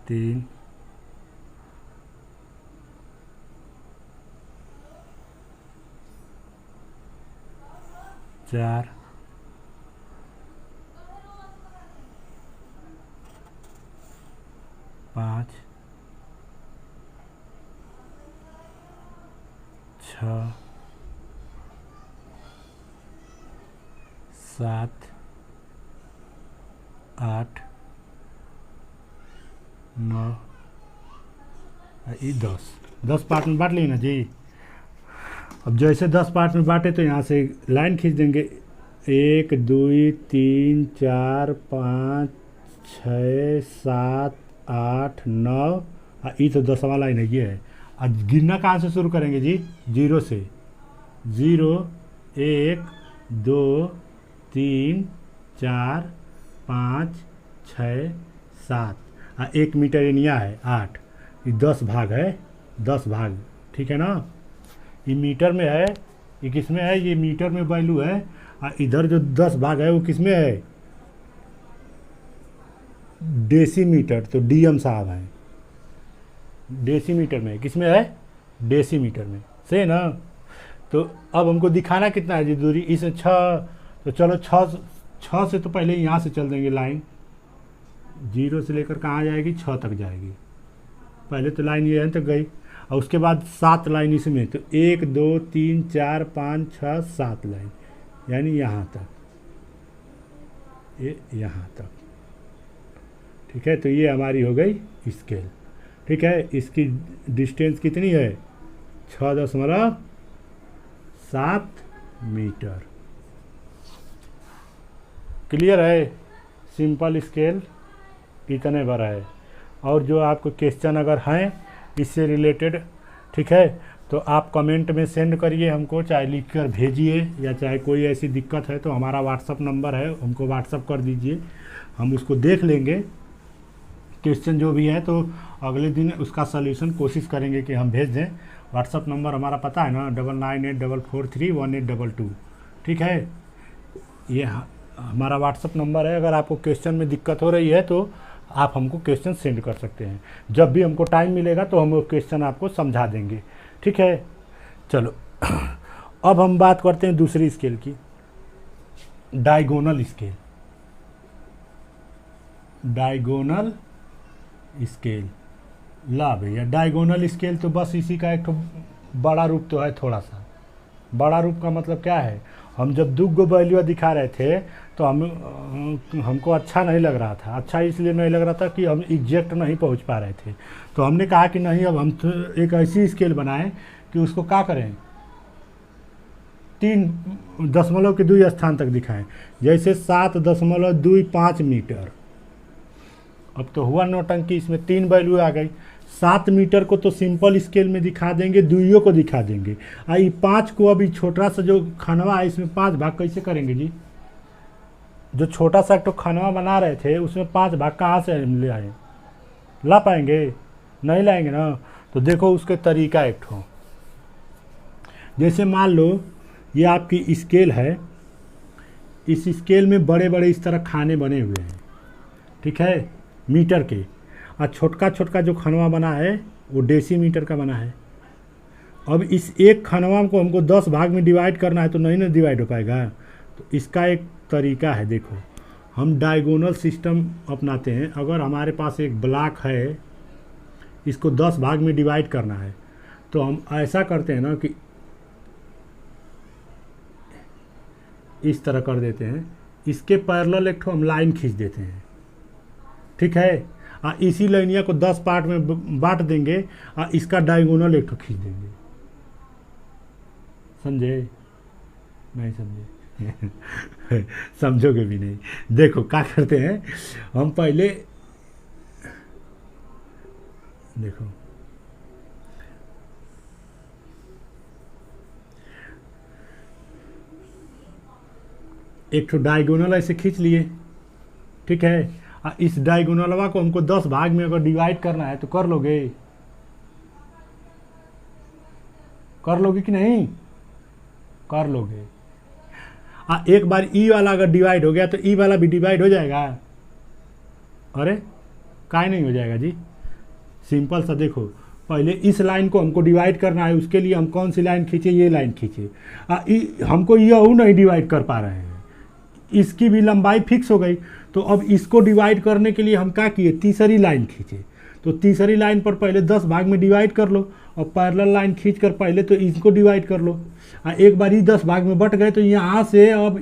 तीन, चार, पाँच, 6 7 8 9 ये 10 पार्ट में बांट लिए ना जी। अब जैसे 10 पार्ट में बांटे तो यहाँ से लाइन खींच देंगे, 1 2 3 4 5 6 7 8 9, ये तो 10वां लाइन है, ये है। अब गिनना कहाँ से शुरू करेंगे जी? 0 से। 0 1 2 3 4 5 6 7, 1 मीटर एनिया है 8, ये 10 भाग है, 10 भाग, ठीक है ना। ये मीटर में है, ये किस में है? ये मीटर में वैल्यू है, और इधर जो 10 भाग है वो किस में है? डेसीमीटर। तो डीएम साहब हैं, डेसीमीटर में। किस में है? डेसीमीटर में, सही है ना। तो अब हमको दिखाना कितना है जी दूरी? इस 6, तो चलो 6 से तो पहले यहाँ से चल देंगे लाइन, 0 से लेकर कहाँ जाएगी? 6 तक जाएगी। पहले तो लाइन ये है तक गई, और उसके बाद 7 लाइन इसमें, तो 1 2 3 4 5 6 7 लाइन, यानी यहाँ तक, ये यहाँ तक, ठीक है। तो ये हमारी हो गई स्केल, ठीक है। इसकी डिस्टेंस कितनी है? 6.7 मीटर। क्लियर है? सिंपल स्केल इतने बड़ा है। और जो आपको क्वेश्चन अगर हैं इससे रिलेटेड, ठीक है, तो आप कमेंट में सेंड करिए हमको, चाहे लिख कर भेजिए, या चाहे कोई ऐसी दिक्कत है तो हमारा व्हाट्सअप नंबर है, हमको व्हाट्सअप कर दीजिए, हम उसको देख लेंगे। क्वेश्चन जो भी है तो अगले दिन उसका सलूशन कोशिश करेंगे कि हम भेज दें। व्हाट्सअप नंबर हमारा पता है ना, 9984431822, ठीक है। ये हमारा व्हाट्सअप नंबर है। अगर आपको क्वेश्चन में दिक्कत हो रही है तो आप हमको क्वेश्चन सेंड कर सकते हैं। जब भी हमको टाइम मिलेगा तो हम वो क्वेश्चन आपको समझा देंगे, ठीक है। चलो अब हम बात करते हैं दूसरी स्केल की, डायगोनल स्केल। डायगोनल स्केल, ला भैया, डायगोनल स्केल तो बस इसी का एक तो बड़ा रूप तो है। थोड़ा सा बड़ा रूप का मतलब क्या है? हम जब दुगो वैल्यू दिखा रहे थे तो हमको अच्छा नहीं लग रहा था। अच्छा इसलिए नहीं लग रहा था कि हम एग्जैक्ट नहीं पहुंच पा रहे थे, तो हमने कहा कि नहीं, अब हम तो एक ऐसी स्केल बनाएं कि उसको क्या करें, 3.2 स्थान तक दिखाएं। जैसे 7.25 मीटर। अब तो हुआ नौटंकी, इसमें 3 वैल्यू आ गई। 7 मीटर को तो सिंपल स्केल में दिखा देंगे, दुइयों को दिखा देंगे। ये 5 को, अभी छोटा सा जो खनवा है इसमें 5 भाग कैसे करेंगे जी? जो छोटा सा एक तो खनवा बना रहे थे उसमें 5 भाग कहाँ से ले आए? ला पाएंगे? नहीं लाएंगे ना। तो देखो उसके तरीका एक ठो, जैसे मान लो ये आपकी स्केल है, इस स्केल में बड़े बड़े इस तरह खाने बने हुए हैं, ठीक है, मीटर के। और छोटका छोटका जो खनवा बना है वो डेसीमीटर का बना है। अब इस एक खनवा को हमको 10 भाग में डिवाइड करना है, तो नहीं ना डिवाइड हो पाएगा। तो इसका एक तरीका है, देखो हम डायगोनल सिस्टम अपनाते हैं। अगर हमारे पास एक ब्लॉक है, इसको 10 भाग में डिवाइड करना है, तो हम ऐसा करते हैं ना कि इस तरह कर देते हैं, इसके पैरेलल एक ठो हम लाइन खींच देते हैं, ठीक है। इसी लाइनिया को 10 पार्ट में बांट देंगे और इसका डायगोनल एक ठो खींच देंगे। समझे? नहीं समझे? समझोगे भी नहीं। देखो क्या करते हैं हम, पहले देखो एक ठो डायगोनल ऐसे खींच लिए, ठीक है। इस डायगोनलवा को हमको 10 भाग में अगर डिवाइड करना है तो कर लोगे? कर लोगे कि नहीं? कर लोगे। एक बार ई वाला अगर डिवाइड हो गया तो ई वाला भी डिवाइड हो जाएगा। अरे काहे नहीं हो जाएगा जी? सिंपल सा देखो, पहले इस लाइन को हमको डिवाइड करना है, उसके लिए हम कौन सी लाइन खींचे? ये लाइन खींचे। हमको यह नहीं डिवाइड कर पा रहे हैं, इसकी भी लंबाई फिक्स हो गई। तो अब इसको डिवाइड करने के लिए हम क्या किए? तीसरी लाइन खींचे। तो तीसरी लाइन पर पहले 10 भाग में डिवाइड कर लो, और पैरेलल लाइन खींच कर पहले तो इसको डिवाइड कर लो। एक बार ही 10 भाग में बट गए तो यहाँ से अब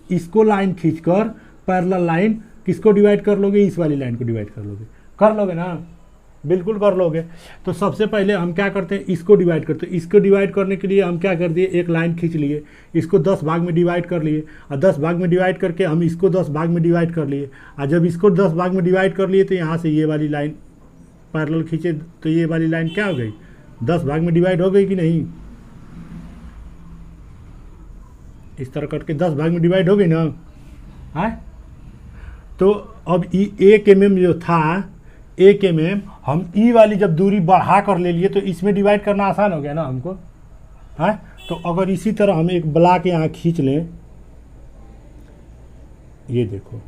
इसको लाइन खींच कर पैरेलल लाइन किसको डिवाइड कर लोगे? इस वाली लाइन को डिवाइड कर लोगे। कर लोगे ना? बिल्कुल कर लोगे। तो सबसे पहले हम क्या करते हैं, इसको डिवाइड करते हैं। इसको डिवाइड करने के लिए हम क्या कर दिए, एक लाइन खींच लिए, इसको 10 भाग में डिवाइड कर लिए, और 10 भाग में डिवाइड करके हम इसको 10 भाग में डिवाइड कर लिए। और जब इसको 10 भाग में डिवाइड कर लिए तो यहाँ से ये वाली लाइन पैरेलल खींचे तो ये वाली लाइन क्या हो गई, 10 भाग में डिवाइड हो गई कि नहीं। इस तरह करके 10 भाग में डिवाइड हो गई ना। है तो अब एक एम जो था, एक एम हम ई वाली जब दूरी बढ़ा कर ले लिए तो इसमें डिवाइड करना आसान हो गया ना हमको। है तो अगर इसी तरह हम एक ब्लॉक यहाँ खींच लें, ये देखो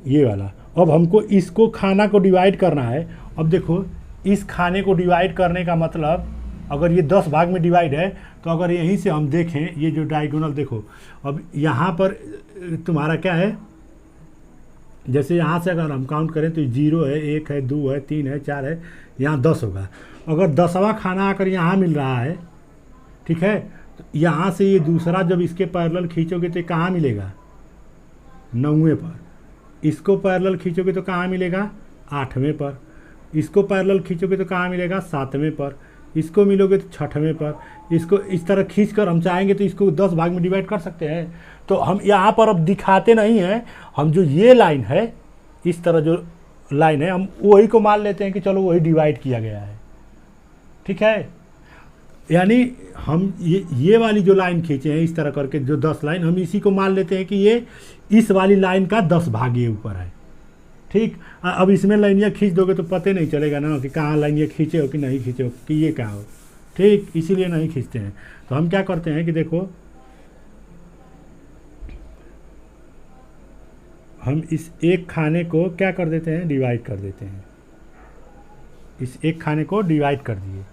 ये वाला, अब हमको इसको खाना को डिवाइड करना है। अब देखो इस खाने को डिवाइड करने का मतलब, अगर ये 10 भाग में डिवाइड है तो अगर यहीं से हम देखें ये जो डायगोनल देखो, अब यहाँ पर तुम्हारा क्या है, जैसे यहाँ से अगर हम काउंट करें तो 0 है, 1 है, 2 है, 3 है, 4 है, यहाँ 10 होगा। अगर 10वां खाना आकर यहाँ मिल रहा है, ठीक है, तो यहाँ से ये दूसरा जब इसके पैरेलल खींचोगे तो कहाँ मिलेगा, 9वें पर। इसको पैरेलल खींचोगे तो कहाँ मिलेगा, 8वें पर। इसको पैरेलल खींचोगे तो कहाँ मिलेगा, 7वें पर। इसको मिलोगे तो 6वें पर। इसको इस तरह खींच कर हम चाहेंगे तो इसको 10 भाग में डिवाइड कर सकते हैं। तो हम यहाँ पर अब दिखाते नहीं हैं, हम जो ये लाइन है, इस तरह जो लाइन है, हम वही को मान लेते हैं कि चलो वही डिवाइड किया गया है। ठीक है, यानी हम ये वाली जो लाइन खींचे हैं इस तरह करके, जो 10 लाइन, हम इसी को मान लेते हैं कि ये इस वाली लाइन का 10 भाग ये ऊपर है। ठीक, अब इसमें लाइनियाँ खींच दोगे तो पता नहीं चलेगा ना कि कहाँ लाइनियाँ खींचे हो कि नहीं खींचे हो, कि ये कहाँ हो। ठीक, इसीलिए नहीं खींचते हैं। तो हम क्या करते हैं कि देखो, हम इस एक खाने को क्या कर देते हैं, डिवाइड कर देते हैं। इस एक खाने को डिवाइड कर दिए,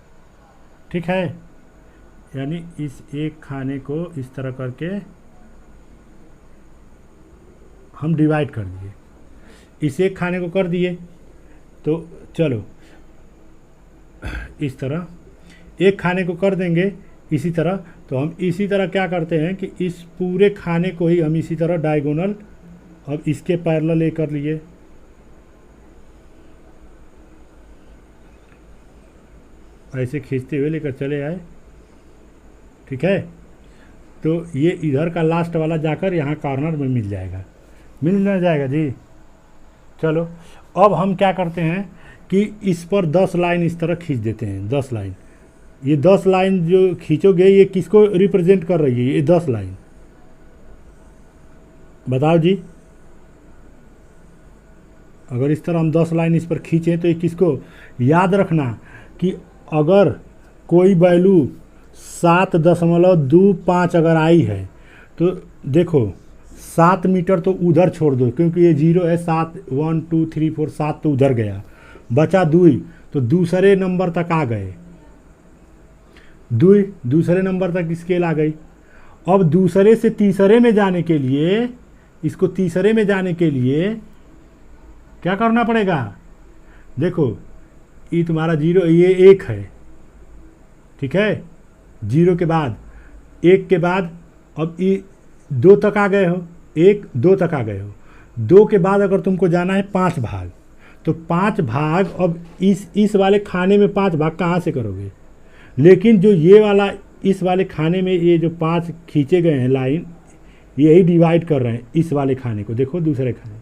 ठीक है, यानी इस एक खाने को इस तरह करके हम डिवाइड कर दिए, इस एक खाने को कर दिए। तो चलो इस तरह एक खाने को कर देंगे इसी तरह। तो हम इसी तरह क्या करते हैं कि इस पूरे खाने को ही हम इसी तरह डायगोनल, अब इसके पैरेलल ले कर लिए, ऐसे खींचते हुए लेकर चले आए। ठीक है, तो ये इधर का लास्ट वाला जाकर यहाँ कॉर्नर में मिल जाएगा, मिल ना जाएगा जी। चलो अब हम क्या करते हैं कि इस पर 10 लाइन इस तरह खींच देते हैं, 10 लाइन। ये 10 लाइन जो खींचोगे ये किसको रिप्रेजेंट कर रही है, ये 10 लाइन, बताओ जी। अगर इस तरह हम 10 लाइन इस पर खींचें तो ये किसको, याद रखना कि अगर कोई वैल्यू 7.25 अगर आई है तो देखो 7 मीटर तो उधर छोड़ दो, क्योंकि ये 0 है, 7 1 2 3 4 7 तो उधर गया, बचा 2, तो दूसरे नंबर तक आ गए, 2 दूसरे नंबर तक स्केल आ गई। अब दूसरे से तीसरे में जाने के लिए, इसको तीसरे में जाने के लिए क्या करना पड़ेगा, देखो ये तुम्हारा 0, ये 1 है, ठीक है, 0 के बाद 1 के बाद अब ये 2 तक आ गए हो, 1 2 तक आ गए हो। 2 के बाद अगर तुमको जाना है 5 भाग, तो 5 भाग अब इस वाले खाने में 5 भाग कहाँ से करोगे। लेकिन जो ये वाला इस वाले खाने में ये जो 5 खींचे गए हैं लाइन, यही डिवाइड कर रहे हैं इस वाले खाने को। देखो दूसरे खाने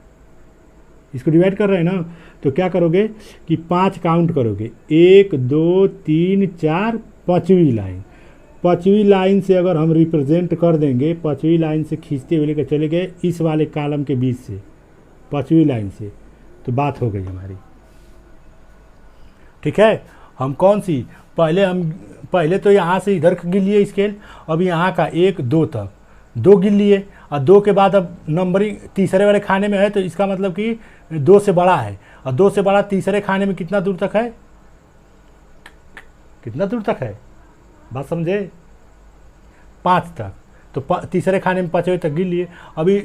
इसको डिवाइड कर रहे हैं ना, तो क्या करोगे कि 5 काउंट करोगे, 1 2 3 4, 5वीं लाइन। 5वीं लाइन से अगर हम रिप्रेजेंट कर देंगे, 5वीं लाइन से खींचते हुए लेकर चले गए इस वाले कॉलम के बीच से, 5वीं लाइन से, तो बात हो गई हमारी। ठीक है, हम कौन सी, पहले तो यहाँ से इधर गिन लिए स्केल, अब यहाँ का 1 2 तक 2 गिन लिए, और 2 के बाद अब नंबरिंग तीसरे वाले खाने में है, तो इसका मतलब कि 2 से बड़ा है, और 2 से बड़ा तीसरे खाने में कितना दूर तक है, कितना दूर तक है, बात समझे, 5 तक। तो तीसरे खाने में 5वें तक गिन लिए। अभी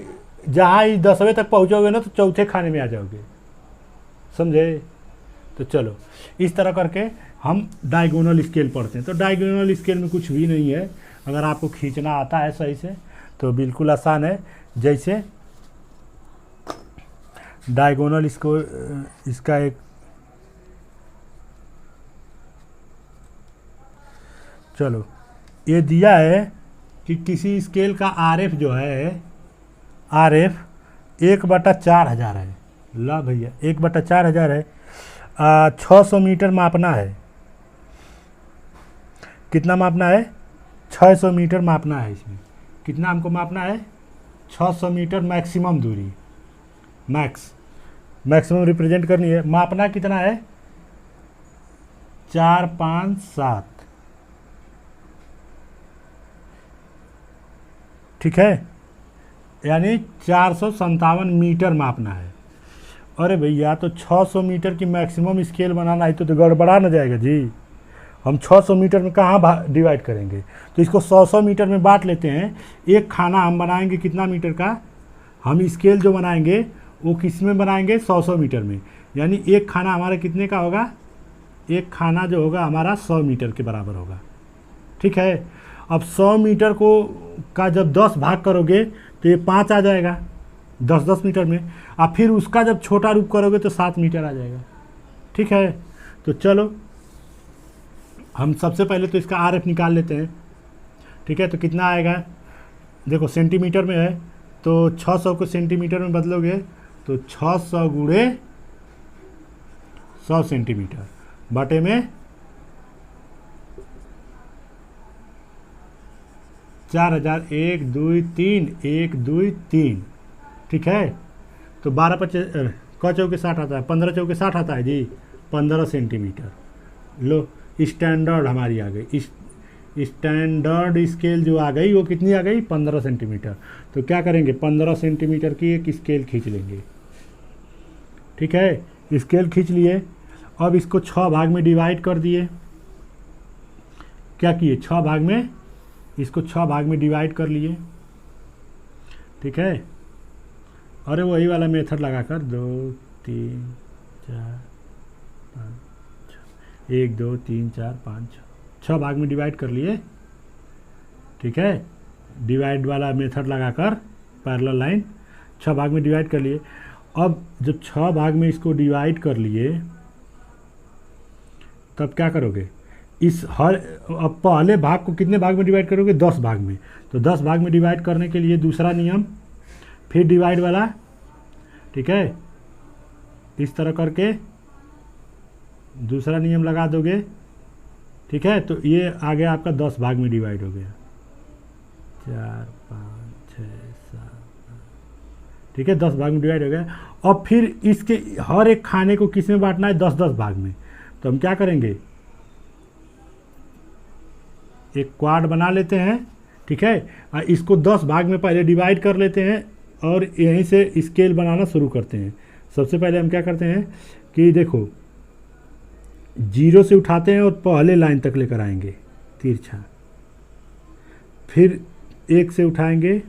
जहाँ ही 10वें तक पहुँचोगे ना तो चौथे खाने में आ जाओगे, समझे। तो चलो इस तरह करके हम डायगोनल स्केल पढ़ते हैं। तो डायगोनल स्केल में कुछ भी नहीं है, अगर आपको खींचना आता है सही से तो बिल्कुल आसान है। जैसे डायगोनल इसको इसका एक चलो ये दिया है कि किसी स्केल का RF जो है RF 1/4000 है। ला भैया 1/4000 है। 600 मीटर मापना है। कितना मापना है? 600 मीटर मापना है। इसमें कितना हमको मापना है? 600 मीटर मैक्सिमम दूरी, मैक्सिमम रिप्रेजेंट करनी है। मापना कितना है? 4 5 7, ठीक है, यानी 457 मीटर मापना है। अरे भैया तो 600 मीटर की मैक्सिमम स्केल बनाना है तो गड़बड़ा न जाएगा जी। हम 600 मीटर में कहाँ डिवाइड करेंगे? तो इसको 100 मीटर में बांट लेते हैं। एक खाना हम बनाएंगे कितना मीटर का? हम स्केल जो बनाएंगे वो किस में बनाएंगे? 100 मीटर में। यानी एक खाना हमारा कितने का होगा? एक खाना जो होगा हमारा 100 मीटर के बराबर होगा, ठीक है। अब 100 मीटर को का जब 10 भाग करोगे तो ये 5 आ जाएगा 10-10 मीटर में। अब फिर उसका जब छोटा रूप करोगे तो 7 मीटर आ जाएगा, ठीक है। तो चलो हम सबसे पहले तो इसका RF निकाल लेते हैं, ठीक है। तो कितना आएगा? देखो सेंटीमीटर में है तो 600 को सेंटीमीटर में बदलोगे तो 600 गुणे 100 सेंटीमीटर बटे में 4000, 1 2 3, 1 2 3, ठीक है। तो 12 25 क चौके 60 आता है, 15 चौके 60 आता है जी, 15 सेंटीमीटर। लो स्टैंडर्ड हमारी आ गई। स्टैंडर्ड स्केल जो आ गई वो कितनी आ गई? 15 सेंटीमीटर। तो क्या करेंगे? 15 सेंटीमीटर की एक स्केल खींच लेंगे, ठीक है। स्केल खींच लिए। अब इसको 6 भाग में डिवाइड कर दिए। क्या किए? 6 भाग में, इसको 6 भाग में डिवाइड कर लिए, ठीक है। अरे वही वाला मेथड लगाकर 2 3 4 5 6, 1 2 3 4 5 6 भाग में डिवाइड कर लिए, ठीक है। डिवाइड वाला मेथड लगाकर पैरेलल लाइन 6 भाग में डिवाइड कर लिए। अब जब 6 भाग में इसको डिवाइड कर लिए तब क्या करोगे? इस हर अब पहले भाग को कितने भाग में डिवाइड करोगे? 10 भाग में। तो 10 भाग में डिवाइड करने के लिए दूसरा नियम, फिर डिवाइड वाला, ठीक है। इस तरह करके दूसरा नियम लगा दोगे, ठीक है। तो ये आ गया आपका 10 भाग में डिवाइड हो गया, 4 5 6 7, ठीक है। 10 भाग में डिवाइड हो गया। अब फिर इसके हर एक खाने को किस में बांटना है? 10-10 भाग में। तो हम क्या करेंगे? एक क्वाड बना लेते हैं, ठीक है। और इसको 10 भाग में पहले डिवाइड कर लेते हैं और यहीं से स्केल बनाना शुरू करते हैं। सबसे पहले हम क्या करते हैं कि देखो 0 से उठाते हैं और पहले लाइन तक लेकर आएंगे तिरछा, फिर 1 से उठाएंगे,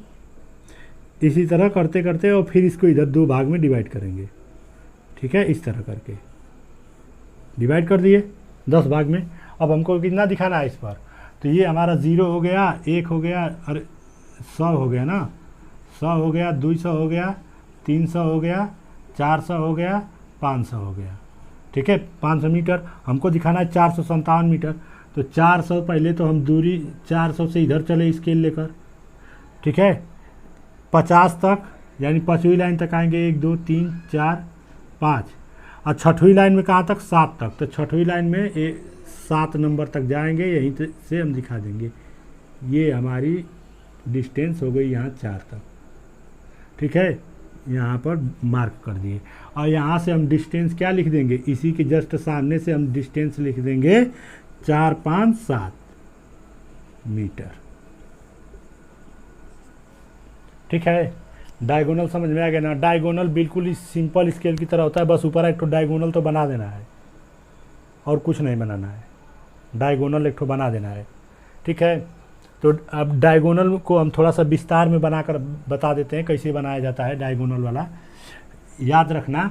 इसी तरह करते करते और फिर इसको इधर 2 भाग में डिवाइड करेंगे, ठीक है। इस तरह करके डिवाइड कर दिए 10 भाग में। अब हमको कितना दिखाना है इस पर? तो ये हमारा 0 हो गया, 1 हो गया और 100 हो गया ना, 100 हो गया, 200 हो गया, 300 हो गया, 400 हो गया, 500 हो गया, ठीक है। 500 मीटर हमको दिखाना है 457 मीटर। तो 400 पहले तो हम दूरी 400 से इधर चले स्केल लेकर, ठीक है। 50 तक यानी 5वीं लाइन तक आएंगे, 1 2 3 4 5, और 6वीं लाइन में कहाँ तक? 7 तक। तो 6वीं लाइन में 7 नंबर तक जाएंगे, यहीं से हम दिखा देंगे। ये हमारी डिस्टेंस हो गई यहाँ 4 तक, ठीक है। यहाँ पर मार्क कर दिए। और यहाँ से हम डिस्टेंस क्या लिख देंगे? इसी के जस्ट सामने से हम डिस्टेंस लिख देंगे 4 5 7 मीटर, ठीक है। डायगोनल समझ में आ गया ना? डायगोनल बिल्कुल ही सिंपल स्केल की तरह होता है, बस ऊपर एक तो डायगोनल तो बना देना है और कुछ नहीं बनाना है। डायगोनल एक तो बना देना है, ठीक है। तो अब डायगोनल को हम थोड़ा सा विस्तार में बनाकर बता देते हैं कैसे बनाया जाता है डायगोनल वाला। याद रखना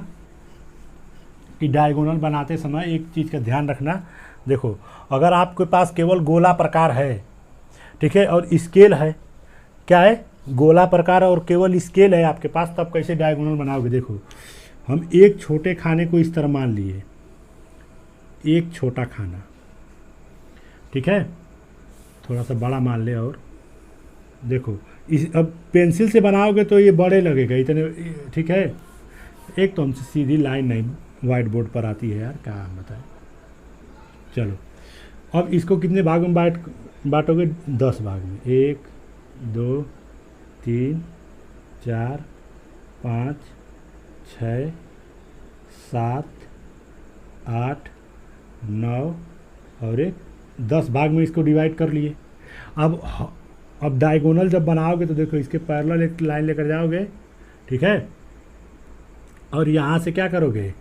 कि डायगोनल बनाते समय एक चीज़ का ध्यान रखना। देखो अगर आपके पास केवल गोला प्रकार है, ठीक है, और स्केल है, क्या है? गोला प्रकार और केवल स्केल है आपके पास, तब कैसे डायगोनल बनाओगे? देखो हम एक छोटे खाने को इस तरह मान लिए, एक छोटा खाना, ठीक है, थोड़ा सा बड़ा मान ले। और देखो इस अब पेंसिल से बनाओगे तो ये बड़े लगेगा इतने, ठीक है। एक तो हमसे सीधी लाइन नहीं वाइट बोर्ड पर आती है यार, क्या बताएं। चलो अब इसको कितने भाग में बांटोगे? 10 भाग में। 1 2 3 4 5 6 7 8 9 और एक 10 भाग में इसको डिवाइड कर लिए। अब डायगोनल जब बनाओगे तो देखो इसके पैरेलल एक लाइन लेकर जाओगे, ठीक है, और यहाँ से क्या करोगे,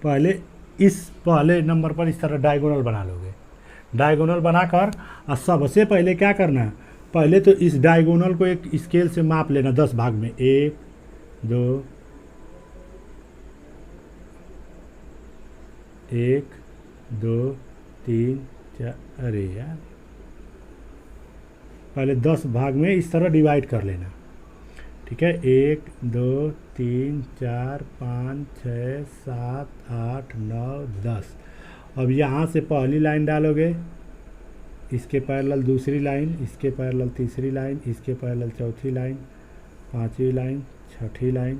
पहले नंबर पर इस तरह डायगोनल बना लोगे। डायगोनल बनाकर और सबसे पहले क्या करना, पहले तो इस डायगोनल को एक स्केल से माप लेना 10 भाग में। 1 2 1 2 3 4, अरे यार, पहले 10 भाग में इस तरह डिवाइड कर लेना, ठीक है। 1 2 3 4 5 6 7 8 9 10। अब यहाँ से पहली लाइन डालोगे, इसके पैरेलल दूसरी लाइन, इसके पैरेलल तीसरी लाइन, इसके पैरेलल चौथी लाइन, पांचवी लाइन, छठी लाइन,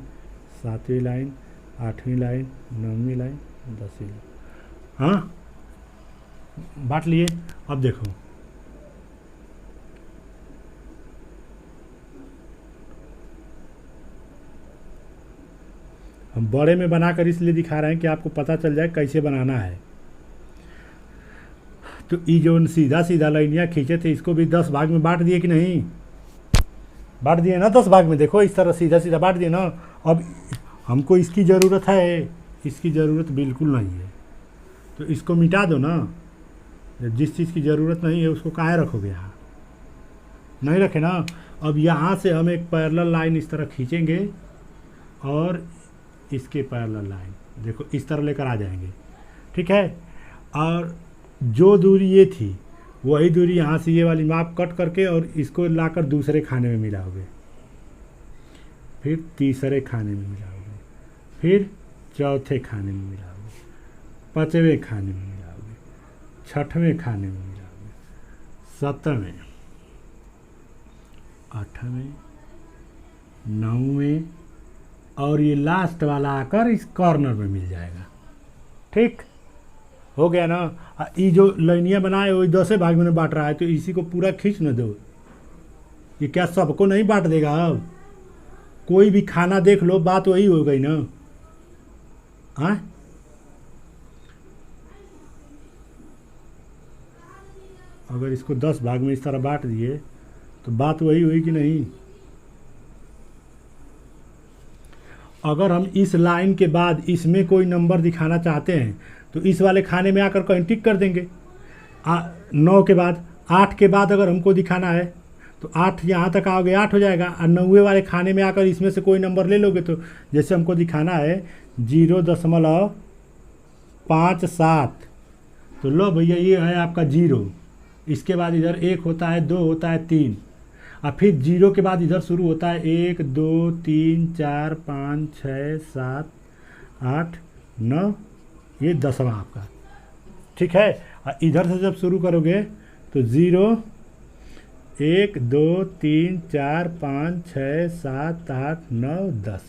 सातवीं लाइन, आठवीं लाइन, नौवीं लाइन, 10वीं लाइन। हाँ, बांट लिए। अब देखो हम बड़े में बनाकर इसलिए दिखा रहे हैं कि आपको पता चल जाए कैसे बनाना है। तो ये जो सीधा सीधा लाइनियाँ खींचे थे इसको भी 10 भाग में बांट दिए कि नहीं? बांट दिए ना 10 भाग में। देखो इस तरह सीधा सीधा बांट दिए ना। अब हमको इसकी ज़रूरत है, इसकी ज़रूरत बिल्कुल नहीं है, तो इसको मिटा दो ना। जिस चीज़ की ज़रूरत नहीं है उसको काहे रखोगे यहाँ? नहीं रखे ना। अब यहाँ से हम एक पैरेलल लाइन इस तरह खींचेंगे और इसके पैरेलल लाइन देखो इस तरह लेकर आ जाएंगे, ठीक है। और जो दूरी ये थी वही दूरी यहाँ से ये वाली माप कट करके और इसको लाकर दूसरे खाने में मिलाओगे, फिर तीसरे खाने में मिलाओगे, फिर चौथे खाने में मिलाओगे, पाँचवें खाने में मिलाओगे, छठवें खाने में मिलाओगे, सातवें, आठवें, नौवें और ये लास्ट वाला आकर इस कॉर्नर में मिल जाएगा। ठीक हो गया ना। ये जो लाइनियाँ बनाए वही 10 भाग में बांट रहा है, तो इसी को पूरा खींच न दो। ये क्या सबको नहीं बांट देगा? अब कोई भी खाना देख लो, बात वही हो गई ना। हाँ, अगर इसको 10 भाग में इस तरह बांट दिए तो बात वही हुई कि नहीं? अगर हम इस लाइन के बाद इसमें कोई नंबर दिखाना चाहते हैं तो इस वाले खाने में आकर कहीं टिक कर देंगे। 9 के बाद 8 के बाद अगर हमको दिखाना है तो 8 यहाँ तक आओगे 8 हो जाएगा, और 9वें वाले खाने में आकर इसमें से कोई नंबर ले लोगे। तो जैसे हमको दिखाना है 0.57, तो लो भैया ये है आपका 0। इसके बाद इधर 1 होता है, 2 होता है, 3, और फिर 0 के बाद इधर शुरू होता है 1 2 3 4 5 6 7 8 9, ये 10वां आपका, ठीक है। और इधर से जब शुरू करोगे तो 0 1 2 3 4 5 6 7 8 9 10,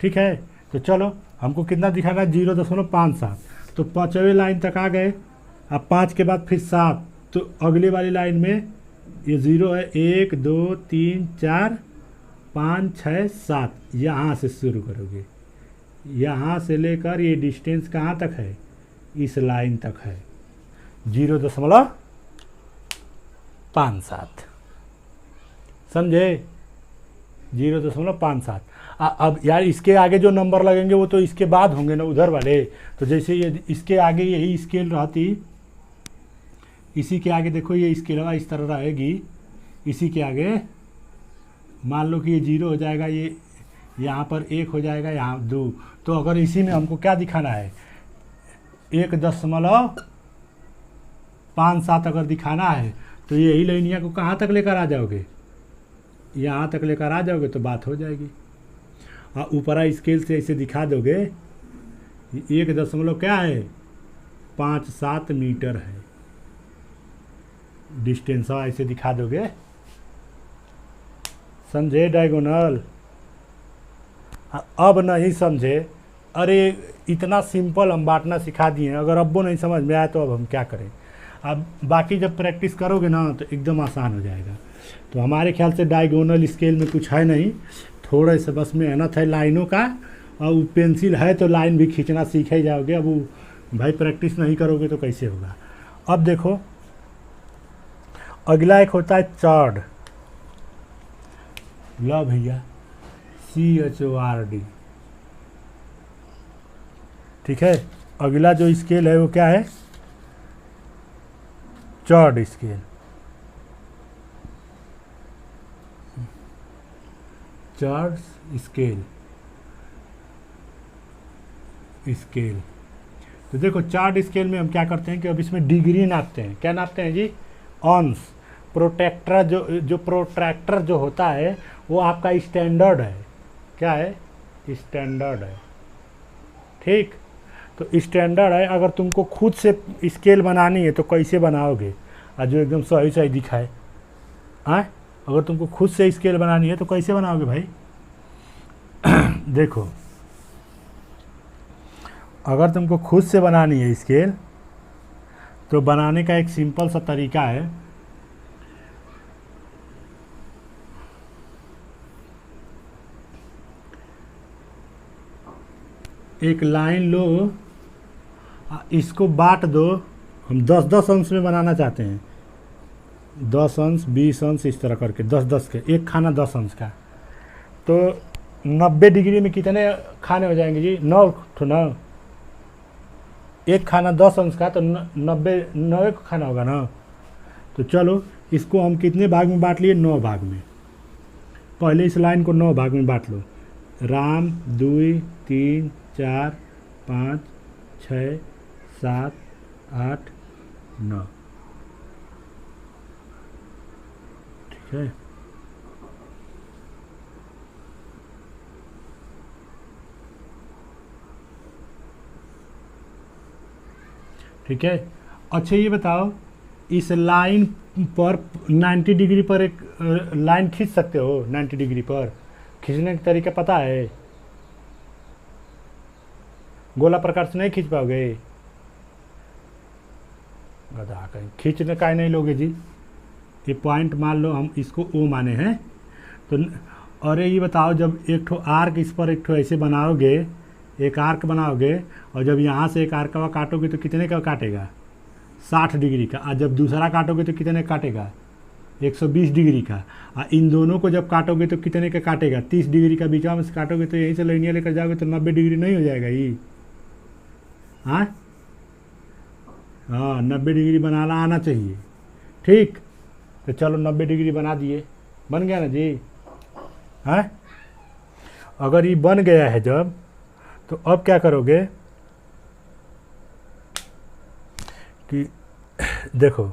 ठीक है। तो चलो हमको कितना दिखाना है? 0.57। तो 5वें लाइन तक आ गए। अब 5 के बाद फिर 7, तो अगले वाली लाइन में ये 0 है, 1 2 3 4 5 6 7, यहाँ से शुरू करोगे। यहाँ से लेकर ये डिस्टेंस कहाँ तक है? इस लाइन तक है, 0.57। समझे? 0.57। अब यार इसके आगे जो नंबर लगेंगे वो तो इसके बाद होंगे ना, उधर वाले। तो जैसे ये इसके आगे यही स्केल रहती, इसी के आगे देखो ये स्केलवा इस तरह रहेगी। इसी के आगे मान लो कि ये 0 हो जाएगा, ये यहाँ पर 1 हो जाएगा, यहाँ 2। तो अगर इसी में हमको क्या दिखाना है? 1.57 अगर दिखाना है तो यही लाइनिया को कहाँ तक लेकर आ जाओगे? यहाँ तक लेकर आ जाओगे तो बात हो जाएगी। और ऊपरा स्केल से ऐसे दिखा दोगे 1 क्या है 5-7 मीटर है डिस्टेंस, ऐसे दिखा दोगे, समझे डायगोनल। अब नहीं समझे, अरे इतना सिंपल हम बांटना सिखा दिए, अगर अब वो नहीं समझ में आया तो अब हम क्या करें। अब बाकी जब प्रैक्टिस करोगे ना तो एकदम आसान हो जाएगा। तो हमारे ख्याल से डायगोनल स्केल में कुछ है नहीं, थोड़ा सा बस मेहनत है लाइनों का, और वो पेंसिल है तो लाइन भी खींचना सीख ही जाओगे। अब वो भाई प्रैक्टिस नहीं करोगे तो कैसे होगा। अब देखो अगला एक होता है चॉर्ड, लो भैया CHORD, ठीक है। अगला जो स्केल है वो क्या है, चॉर्ड स्केल। चॉर्ड स्केल तो देखो चॉर्ड स्केल में हम क्या करते हैं कि अब इसमें डिग्री नापते हैं। क्या नापते हैं जी, ऑन्स। प्रोट्रैक्टर जो होता है वो आपका स्टैंडर्ड है। क्या है, स्टैंडर्ड है, ठीक। तो स्टैंडर्ड है, अगर तुमको खुद से स्केल बनानी है तो कैसे बनाओगे, और जो एकदम सही सही दिखाए। हाँ, अगर तुमको खुद से स्केल बनानी है तो कैसे बनाओगे भाई देखो अगर तुमको खुद से बनानी है स्केल तो बनाने का एक सिंपल सा तरीका है। एक लाइन लो, इसको बांट दो। हम 10-10 अंश में बनाना चाहते हैं, 10 अंश 20 अंश इस तरह करके 10-10 के, एक खाना 10 अंश का। तो 90 डिग्री में कितने खाने हो जाएंगे जी, 9 तो 9। एक खाना 10 अंश का तो 90 खाना होगा ना। तो चलो इसको हम कितने भाग में बांट लिए, 9 भाग में। पहले इस लाइन को 9 भाग में बांट लो। राम 2 3 4 5 6 7 8 9, ठीक है। ठीक है, अच्छा ये बताओ इस लाइन पर 90 डिग्री पर एक लाइन खींच सकते हो? 90 डिग्री पर खींचने का तरीका पता है? गोला प्रकार से नहीं खींच पाओगे, गधा कहीं। खींचने का ही नहीं लोगे जी। ये पॉइंट मान लो हम इसको O माने हैं तो, अरे ये बताओ जब एक ठो आर्क इस पर एक ठो ऐसे बनाओगे, एक आर्क बनाओगे, और जब यहाँ से एक आर्क का काटोगे तो कितने का काटेगा, 60 डिग्री का। और जब दूसरा काटोगे तो कितने का काटेगा, 120 डिग्री का। और इन दोनों को जब काटोगे तो कितने का काटेगा, 30 डिग्री का। बीच में से काटोगे तो यहीं से लाइनिया लेकर जाओगे तो 90 डिग्री नहीं हो जाएगा ये। हाँ हाँ, 90 डिग्री बनाना आना चाहिए, ठीक। तो चलो 90 डिग्री बना दिए, बन गया ना जी। हाँ, अगर ये बन गया है जब, तो अब क्या करोगे कि देखो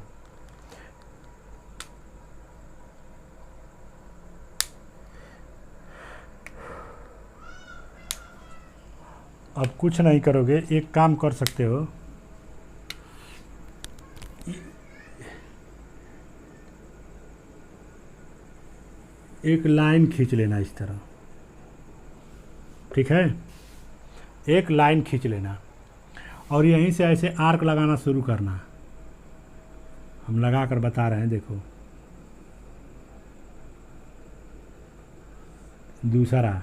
अब कुछ नहीं करोगे, एक काम कर सकते हो, एक लाइन खींच लेना इस तरह, ठीक है। एक लाइन खींच लेना और यहीं से ऐसे आर्क लगाना शुरू करना। हम लगा कर बता रहे हैं, देखो दूसरा,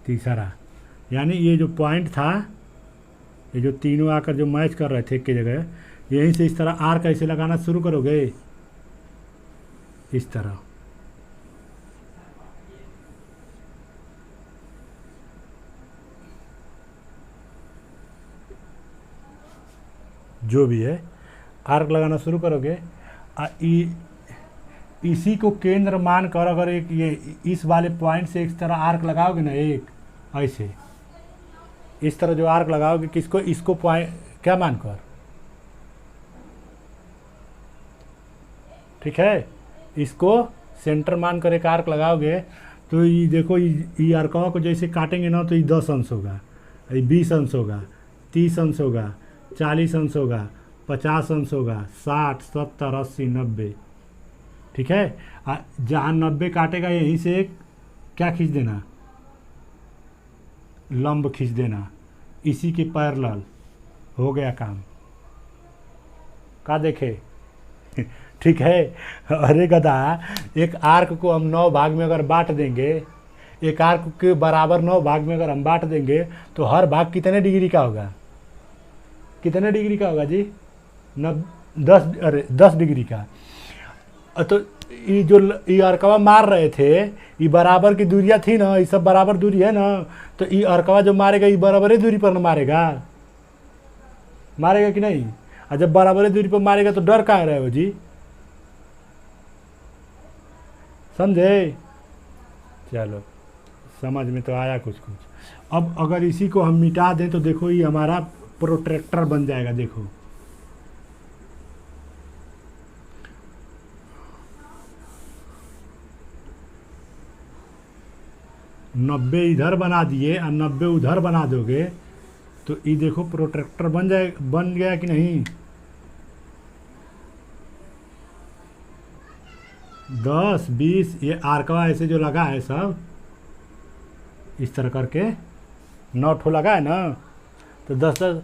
तीसरा, यानी ये जो पॉइंट था, ये जो तीनों आकर जो मैच कर रहे थे एक की जगह, यहीं से इस तरह आर्क ऐसे लगाना शुरू करोगे, इस तरह। जो भी है आर्क लगाना शुरू करोगे। इसी को केंद्र मान कर अगर एक ये इस वाले पॉइंट से इस तरह आर्क लगाओगे ना, एक ऐसे इस तरह जो आर्क लगाओगे, किसको, इसको पॉइंट क्या मानकर, ठीक है, इसको सेंटर मान कर एक आर्क लगाओगे तो ये देखो, ये आर्कवा को जैसे काटेंगे ना तो ये 10 अंश होगा, ये 20 अंश होगा, 30 अंश होगा, 40 अंश होगा, 50 अंश होगा, 60, 70, 80, 90। ठीक है, जहाँ 90 काटेगा यहीं से एक क्या खींच देना, लंब खींच देना, इसी के पैरेलल, हो गया काम। का देखे ठीक है। अरे गधा, एक आर्क को हम 9 भाग में अगर बांट देंगे, एक आर्क के बराबर 9 भाग में अगर हम बांट देंगे तो हर भाग कितने डिग्री का होगा, कितने डिग्री का होगा जी? 10 डिग्री का। तो ये जो ये अर्कवा मार रहे थे, ये बराबर की दूरियाँ थी ना, ये सब बराबर दूरी है ना, तो ये अर्कवा जो मारेगा ये बराबर ही दूरी पर ना मारेगा, मारेगा कि नहीं? और जब बराबर दूरी पर मारेगा तो डर कहाँ रहे हो जी? समझे? चलो, समझ में तो आया कुछ कुछ। अब अगर इसी को हम मिटा दें तो देखो ये हमारा प्रोट्रैक्टर बन जाएगा। देखो, नब्बे इधर बना दिए और 90 उधर बना दोगे तो ये देखो प्रोट्रैक्टर बन गया कि नहीं? 10, 20, ये आर्कवा ऐसे जो लगा है सब इस तरह करके 9 ठो लगा है ना, तो 10-10।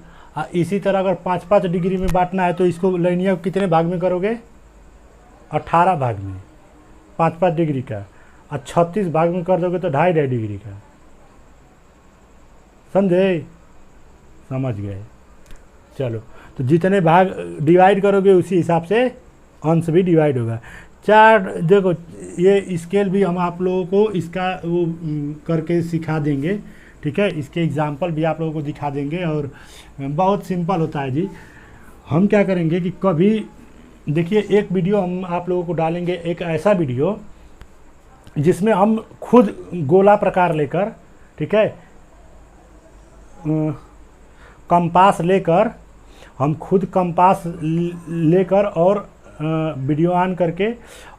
इसी तरह अगर 5-5 डिग्री में बांटना है तो इसको लाइनिया को कितने भाग में करोगे? 18 भाग में, 5-5 डिग्री का। और 36 भाग में कर दोगे तो 2.5 डिग्री का। समझे? समझ गए। चलो, तो जितने भाग डिवाइड करोगे उसी हिसाब से अंश भी डिवाइड होगा। चार, देखो ये स्केल भी हम आप लोगों को इसका वो करके सिखा देंगे। ठीक है, इसके एग्जाम्पल भी आप लोगों को दिखा देंगे और बहुत सिंपल होता है जी। हम क्या करेंगे कि कभी देखिए, एक वीडियो हम आप लोगों को डालेंगे, एक ऐसा वीडियो जिसमें हम खुद गोला प्रकार लेकर, ठीक है, कंपास लेकर, हम खुद कंपास लेकर और वीडियो ऑन करके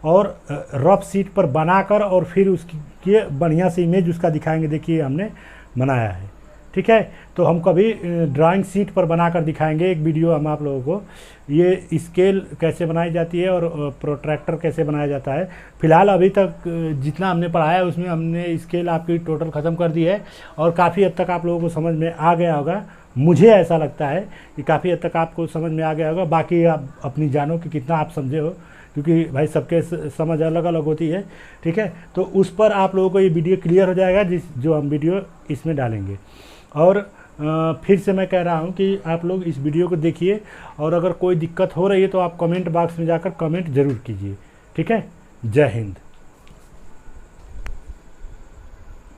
और रफ शीट पर बनाकर और फिर उसकी बढ़िया से इमेज उसका दिखाएंगे। देखिए हमने बनाया है। ठीक है, तो हम कभी ड्राइंग शीट पर बनाकर दिखाएंगे एक वीडियो हम आप लोगों को, ये स्केल कैसे बनाई जाती है और प्रोट्रैक्टर कैसे बनाया जाता है। फिलहाल अभी तक जितना हमने पढ़ाया उसमें हमने स्केल आपकी टोटल ख़त्म कर दी है और काफ़ी हद तक आप लोगों को समझ में आ गया होगा। मुझे ऐसा लगता है कि काफ़ी हद तक आपको समझ में आ गया होगा। बाकी आप अपनी जानो कि कितना आप समझे हो, क्योंकि भाई सबके समझ अलग अलग होती है। ठीक है, तो उस पर आप लोगों को ये वीडियो क्लियर हो जाएगा जो हम वीडियो इसमें डालेंगे। और फिर से मैं कह रहा हूँ कि आप लोग इस वीडियो को देखिए और अगर कोई दिक्कत हो रही है तो आप कमेंट बॉक्स में जाकर कमेंट ज़रूर कीजिए। ठीक है, जय हिंद।